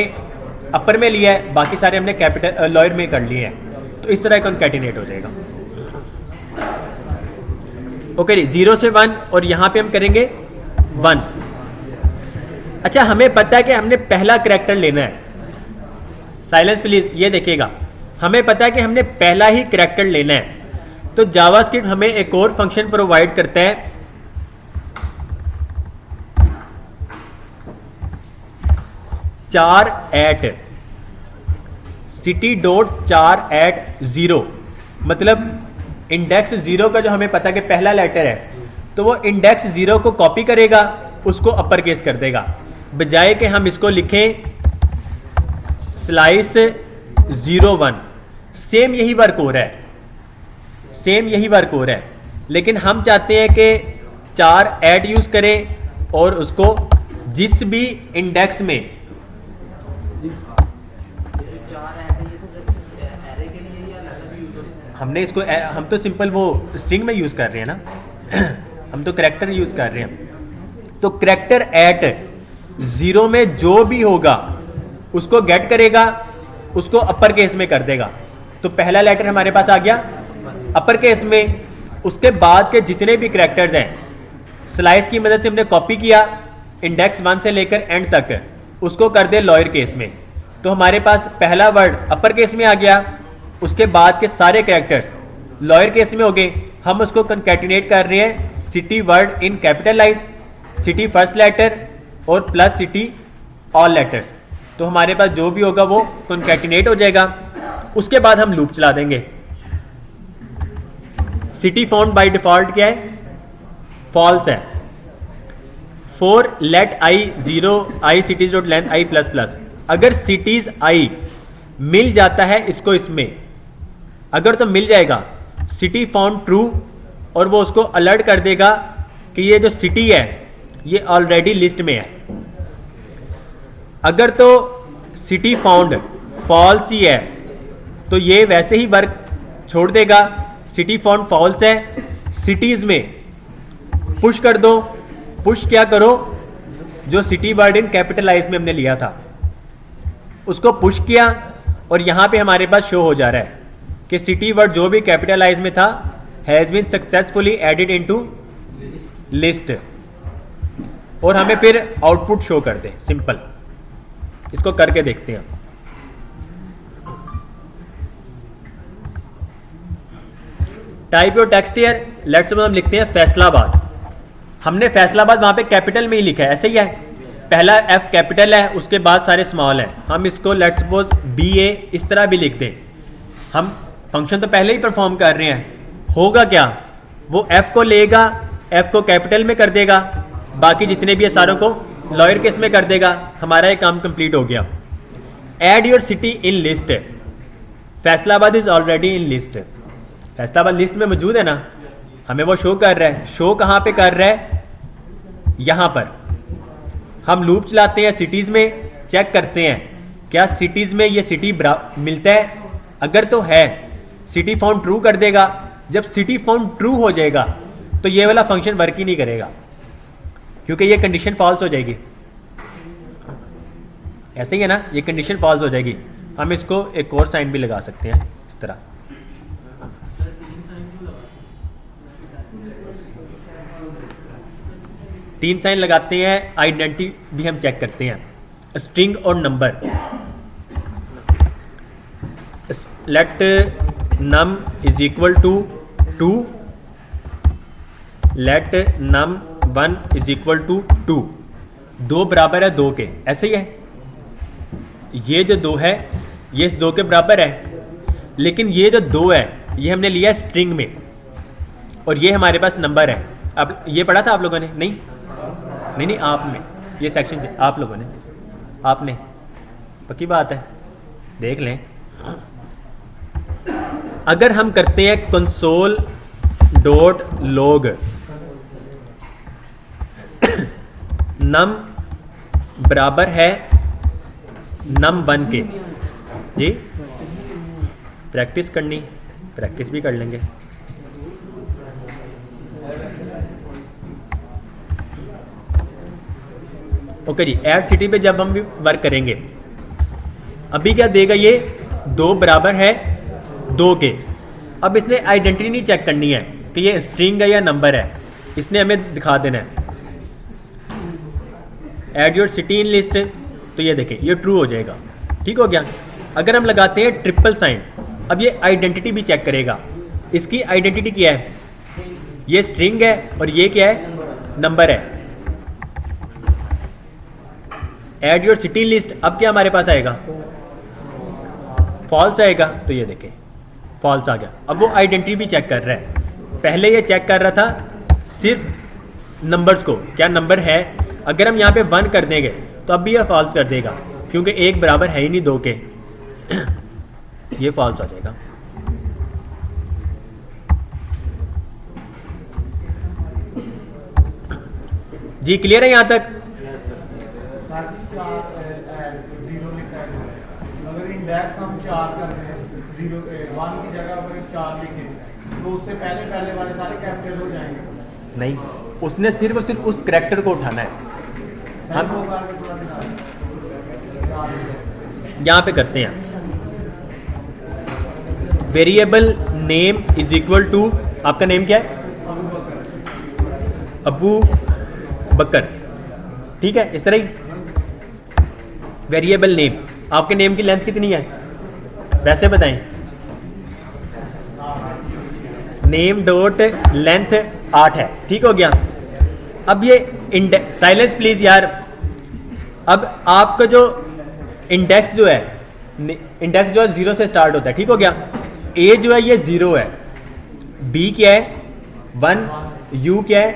अपर में लिया है, बाकी सारे हमने कैपिटल लॉयर में कर लिए हैं, तो इस तरह कॉन्कैटिनेट हो जाएगा। ओके जी, 0 से 1 और यहां पे हम करेंगे 1। अच्छा, हमें पता है कि हमने पहला कैरेक्टर लेना है, साइलेंस प्लीज, ये देखिएगा, हमें पता है कि हमने पहला ही कैरेक्टर लेना है। तो जावास्क्रिप्ट हमें एक और फंक्शन प्रोवाइड करता है, @, सिटी डॉट @0, मतलब इंडेक्स 0 का जो हमें पता है कि पहला लेटर है, तो वो इंडेक्स 0 को कॉपी करेगा, उसको अपर केस कर देगा। बजाय कि हम इसको लिखें स्लाइस 01, सेम यही वर्क हो रहा है, सेम यही वर्क हो रहा है, लेकिन हम चाहते हैं कि 4 ऐड यूज़ करें और उसको जिस भी इंडेक्स में, ये जो 4 ऐड है ये सिर्फ एरे के लिए या अलग यूज हो सकता है? हमने इसको हम तो सिंपल वो स्ट्रिंग में यूज़ कर रहे हैं ना हम तो करैक्टर यूज़ कर रहे हैं। तो करैक्टर एट 0 में जो भी होगा उसको गेट करेगा, उसको अपर केस में कर देगा। तो पहला लेटर हमारे पास आ गया अपर केस में, उसके बाद के जितने भी करैक्टर्स हैं स्लाइस की मदद से हमने कॉपी किया इंडेक्स 1 से लेकर एंड तक, उसको कर दे लोअर केस में। तो हमारे पास पहला वर्ड अपर केस में आ गया, उसके बाद के सारे कैरेक्टर्स लोअर केस में हो गए। हम उसको कंकैटिनेट कर रहे हैं city word in capitalize, city first letter और प्लस सिटी ऑल लेटर्स। तो हमारे पास जो भी होगा वो कंकैटिनेट हो जाएगा। उसके बाद हम लूप चला देंगे। सिटी फाउंड बाय डिफॉल्ट क्या है? फॉल्स है। For let i 0 i cities dot length i plus plus, अगर सिटीज आई मिल जाता है इसको इसमें, अगर तो मिल जाएगा सिटी फाउंड ट्रू, और वो उसको अलर्ट कर देगा कि ये जो सिटी है ये ऑलरेडी लिस्ट में है। अगर तो सिटी फाउंड फॉल्स ही है तो ये वैसे ही वर्क छोड़ देगा, सिटी फाउंड फॉल्स है, सिटीज में पुश कर दो। पुश क्या करो? जो सिटी वर्ड इन कैपिटलाइज में हमने लिया था उसको पुश किया, और यहां पे हमारे पास शो हो जा रहा है कि सिटी वर्ड जो भी कैपिटलाइज में था has been successfully added into list, और हमें फिर आउटपुट शो कर दे। सिंपल, इसको करके देखते हैं। Type your text here, let's suppose हम लिखते हैं फैसलाबाद। हमने फैसलाबाद वहां पे कैपिटल में ही लिखा है, ऐसे ही है, पहला एफ कैपिटल है उसके बाद सारे स्मॉल हैं। हम इसको लेट्स सपोज BA इस तरह भी लिख दें। हम फंक्शन तो पहले ही परफॉर्म कर रहे हैं, होगा क्या? वो F को लेगा, F को कैपिटल में कर देगा, बाकी जितने भी है सारों को लोअर केस में कर देगा। हमारा ये काम कंप्लीट हो गया। Add your city in list, Faisalabad is already in list, Faisalabad list में मौजूद है ना, हमें वो शो कर रहा है। शो कहाँ पे कर रहा है? यहाँ पर। हम लूप चलाते हैं सिटीज़ में, चेक करते हैं क्या सिटीज़ में ये सिटी मिलता है, अगर तो है सिटी फाउंड ट्रू कर देगा। जब सिटी फाउंड ट्रू हो जाएगा तो ये वाला फंक्शन वर्क ही नहीं करेगा, क्योंकि ये कंडीशन फॉल्स हो जाएगी। ऐसे ही है ना, ये कंडीशन फॉल्स हो जाएगी। हम इसको एक और साइन भी लगा सकते हैं इस तरह। तीन साइन लगाते हैं, आइडेंटिटी भी हम चेक करते हैं, स्ट्रिंग और number. Let num is equal to 2, let num 1 is equal to 2। 2 बराबर है 2 के, ऐसे ही है। ये जो 2 है ये इस 2 के बराबर है, लेकिन ये जो 2 है ये हमने लिया स्ट्रिंग में, और ये हमारे पास नंबर है। अब ये पढ़ा था आप लोगों ने? नहीं, आपने ये सेक्शन आप लोगों ने, आपने, पक्की बात है, देख लें। अगर हम करते हैं console.log num बराबर है num1 के, जी प्रैक्टिस करनी, प्रैक्टिस भी कर लेंगे। ओके जी, ऐड सिटी पे जब हम भी वर्क करेंगे, अभी क्या देगा ये 2 बराबर है 2 के। अब इसने आइडेंटिटी नहीं चेक करनी है कि ये स्ट्रिंग है या नंबर है, इसने हमें दिखा देना है। Add your city in list, तो ये देखें ये ट्रू हो जाएगा, ठीक हो गया। अगर हम लगाते हैं ट्रिपल साइन, अब ये आइडेंटिटी भी चेक करेगा। इसकी आइडेंटिटी क्या है? ये स्ट्रिंग है और ये क्या है? नंबर है। ऐड योर सिटी लिस्ट, अब क्या हमारे पास आएगा? फॉल्स आएगा, तो ये देखें फॉल्स आ गया। अब वो आइडेंटिटी भी चेक कर रहा है, पहले ये चेक कर रहा था सिर्फ नंबर्स को, क्या नंबर है। अगर हम यहाँ पे 1 कर देंगे तो अब भी यह फॉल्स कर देगा, क्योंकि 1 बराबर है ही नहीं 2 के। ये फॉल्स हो जाएगा। जी क्लियर है यहाँ तक? जीरो लिखा है, अगर इंडेक्स हम 4 कर रहे हैं, 1 की जगह पर 4 लिखें तो उससे पहले पहले वाले सारे कैप्चर हो जाएंगे। नहीं, उसने सिर्फ और सिर्फ उस करैक्टर को उठाना है। हम यहाँ पे करते हैं variable name is equal to, आपका नेम क्या है? अबू बकर, ठीक है, इस तरह ही वेरिएबल नेम। आपके नेम की लेंथ कितनी है वैसे बताएं? नेम डॉट लेंथ 8 है, ठीक हो गया। अब ये इंडेक्स, साइलेंस प्लीज यार। अब आपका जो इंडेक्स जो है, इंडेक्स जो है 0 से स्टार्ट होता है, ठीक हो गया। ए जो है ये 0 है, बी क्या है 1, यू क्या है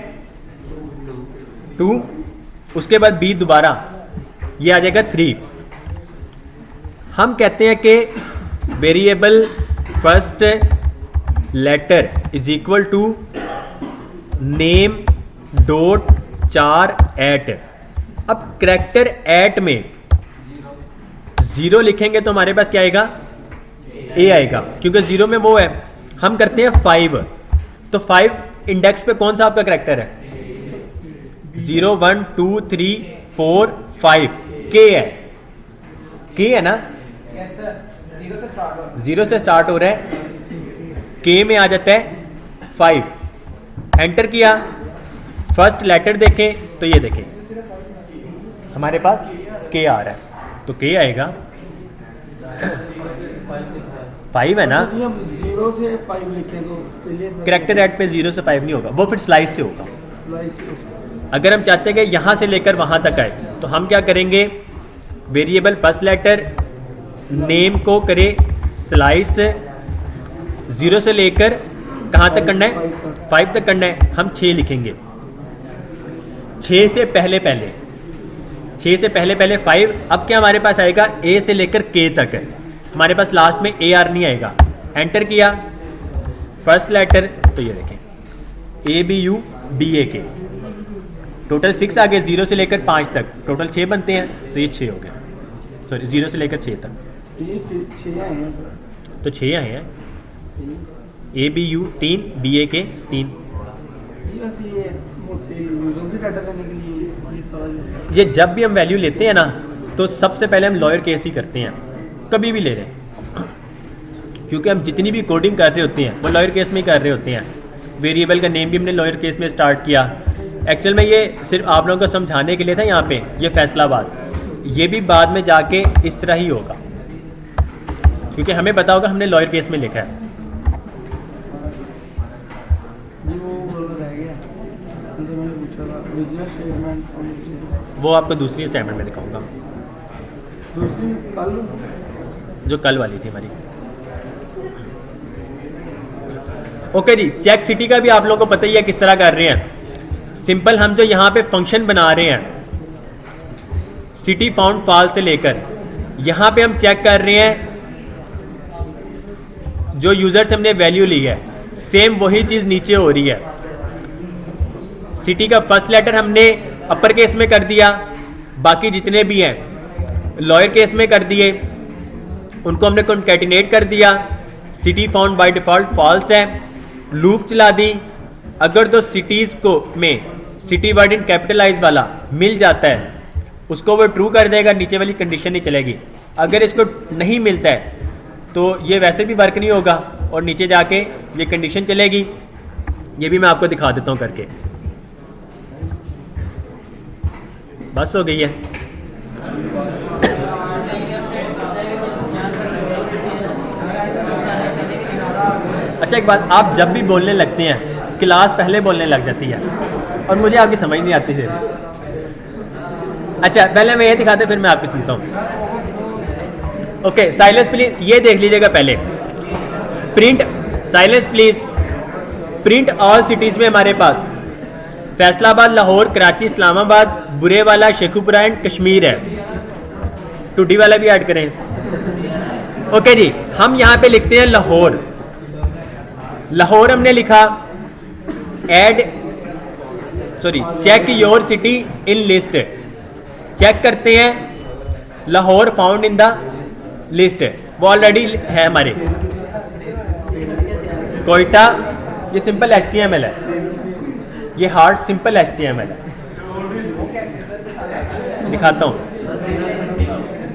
2, उसके बाद बी दोबारा ये आ जाएगा 3। हम कहते हैं कि variable first letter is equal to name dot 4 8। अब करैक्टर 8 में 0 लिखेंगे तो हमारे पास क्या आएगा? ए आएगा, क्योंकि 0 में वो है। हम करते हैं 5, तो 5 इंडेक्स पे कौन सा आपका करैक्टर है? 0 1 2 3 4 5 के है, के है ना? यस सर, 0 से स्टार्ट हो। 0 से स्टार्ट हो रहा है, के में आ जाता है 5। एंटर किया, फर्स्ट लेटर देखें तो ये देखें हमारे पास के आ रहा है, तो के आएगा 5 है ना। यदि हम 0 से 5 लिखें तो चलिए करैक्टर ऐड पे 0 से 5 नहीं होगा, वो फिर स्लाइस से होगा। स्लाइस। अगर हम चाहते हैं कि यहाँ से लेकर वहाँ तक आए तो हम क्या करेंगे? वेरिएबल फर्स्ट लेटर नेम को करें स्लाइस, 0 से लेकर कहाँ तक करना है? 5 तक करना है। हम 6 लिखेंगे, 6 से पहले पहले, 6 से पहले पहले 5। अब क्या हमारे पास आएगा? ए से लेकर के तक है, हमारे पास लास्ट में ए आर नहीं आएगा। एंटर किया, फर्स्ट लेटर, तो ये देखें ए बी यू बी ए के, टोटल 6 आ गए। 0 से लेकर 5 तक टोटल 6 बनते हैं, तो ये 6 हो गए। सॉरी 0 से लेकर 6 तक ये 6 आए हैं तो 6 आए हैं। ए बी यू 3, बी ए के 3। ये वैसे ये मोटे यूजर से डाटा लेने के लिए ये सारा जो ये जब भी हम वैल्यू लेते हैं ना तो सबसे पहले हम लॉयर केस ही करते हैं, कभी भी ले रहे हैं, क्योंकि हम जितनी भी कोडिंग कर रहे होते हैं वो लॉयर केस में ही कर रहे होते हैं। वेरिएबल का नेम भी हमने लॉयर केस में स्टार्ट किया। एक्चुअल में ये सिर्फ आप लोगों को समझाने के लिए था यहाँ पे, ये फैसलाबाद, ये भी बाद में जाके इस तरह ही होगा, क्योंकि हमें पता होगा हमने लॉयर केस में लिखा है। जी वो रह गया, उनसे मैंने पूछा था बिजनेस स्टेटमेंट और चीज़ें। वो आपको दूसरी असाइनमेंट में दिखाऊंगा, दूसरी कल जो कल वाली थी हमारी। ओके जी, चेक सिटी का भी आप लोगों को पता ही है किस तरह कर रहे हैं। सिंपल हम जो यहाँ पे फंक्शन बना रहे हैं सिटी फाउंड फॉल से लेकर यहाँ पे हम चेक कर रहे हैं जो यूजर से हमने वैल्यू ली है सेम वही चीज नीचे हो रही है। सिटी का फर्स्ट लेटर हमने अपर केस में कर दिया, बाकी जितने भी हैं लोअर केस में कर दिए, उनको हमने कॉन्कैटिनेट कर दिया। City found by default false है, लूप चला दी। अगर तो सिटीज को में सिटी वर्ड इन कैपिटलाइज वाला मिल जाता है उसको वो ट्रू कर देगा, नीचे वाली कंडीशन नहीं चलेगी। अगर इसको नहीं मिलता है तो ये वैसे भी वर्क नहीं होगा और नीचे जाके ये कंडीशन चलेगी। ये भी मैं आपको दिखा देता हूँ करके। बस हो गई है। अच्छा एक बात, आप जब भी बोलने लगते हैं क्लास पहले बोलने लग जाती है और मुझे आपकी समझ नहीं आती है। अच्छा पहले मैं ये दिखाते फिर मैं आपकी सुनता हूँ। ओके साइलेंस प्लीज, ये देख लीजिएगा पहले। Print silence please, print all cities में हमारे पास फैसलाबाद, लाहौर, कराची, इस्लामाबाद, बुरेवाला, शेखुपुरा एंड कश्मीर है। टूडी वाला भी ऐड करें। ओके जी, हम यहां पे लिखते हैं लाहौर। लाहौर हमने लिखा, add sorry check your city in list, check करते हैं Lahore found in the list, वो ऑलरेडी है हमारे। कोयटा, ये सिंपल HTML है, ये हार्ड सिंपल HTML है। दिखाता हूं,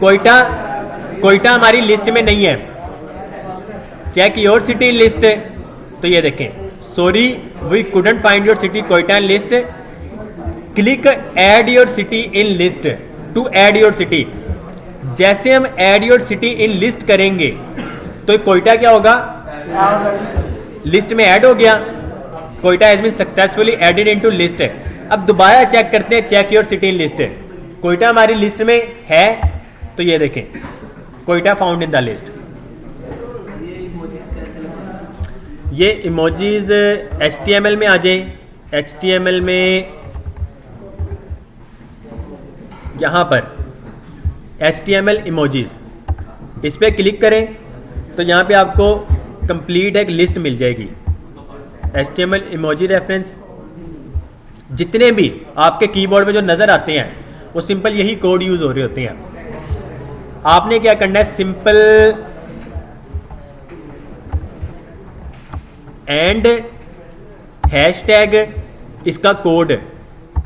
कोयटा, कोयटा हमारी लिस्ट में नहीं है। चेक योर सिटी लिस्ट, तो ये देखें, sorry we couldn't find your city Quetta in list, click add your city in list to add your city. जैसे हम add your city in list करेंगे तो कोयटा क्या होगा, लिस्ट में ऐड हो गया, Quetta has been successfully added into list. अब दोबारा चेक करते हैं, check your city in list, Quetta हमारी लिस्ट में है, तो ये देखें Quetta found in the list. ये इमोजीज HTML में आ जाए, HTML में यहाँ पर HTML इमोजीज, इस पर क्लिक करें तो यहाँ पे आपको कंप्लीट एक लिस्ट मिल जाएगी। HTML इमोजी रेफरेंस, जितने भी आपके कीबोर्ड में जो नज़र आते हैं वो सिंपल यही कोड यूज़ हो रहे होते हैं। आपने क्या करना है, सिंपल एंड हैशटैग इसका कोड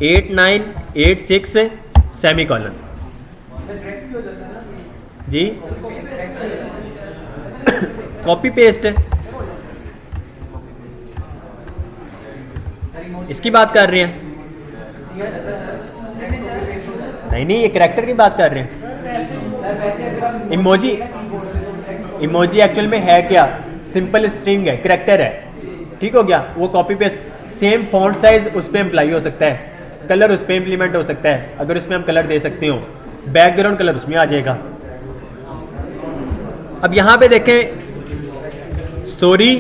8986 सेमीकोलन जी, कॉपी पेस्ट, इसकी बात कर रहे हैं, नहीं ये करैक्टर की बात कर रहे हैं। इमोजी, इमोजी एक्चुअल में है क्या, सिंपल स्ट्रिंग है, करैक्टर है, ठीक हो गया। वो copy paste, same font size उस पर अप्लाई हो सकता है, कलर उस पर इम्प्लीमेंट हो सकता है, अगर उसमें हम कलर दे सकते हो, बैकग्राउंड कलर उसमें आ जाएगा। अब यहाँ पे देखें, सॉरी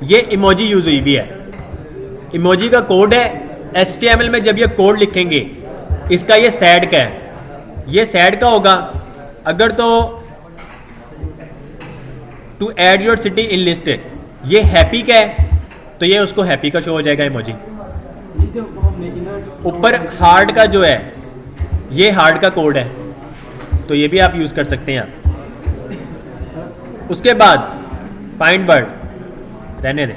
ये इमोजी यूज हुई भी है, इमोजी का कोड है। HTML में जब ये कोड लिखेंगे, इसका ये सैड का है, ये सैड का होगा। अगर तो to add your city in list, ये हैप्पी का है, तो ये उसको हैप्पी का शो हो जाएगा इमोजी। ऊपर हार्ड का जो है, ये हार्ड का कोड है, तो ये भी आप यूज कर सकते हैं। उसके बाद फाइंड वर्ड रहने दें,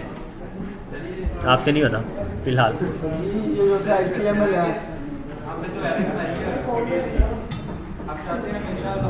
आपसे नहीं होता फिलहाल। HTML है, आप चाहते हैं कि इंशाल्लाह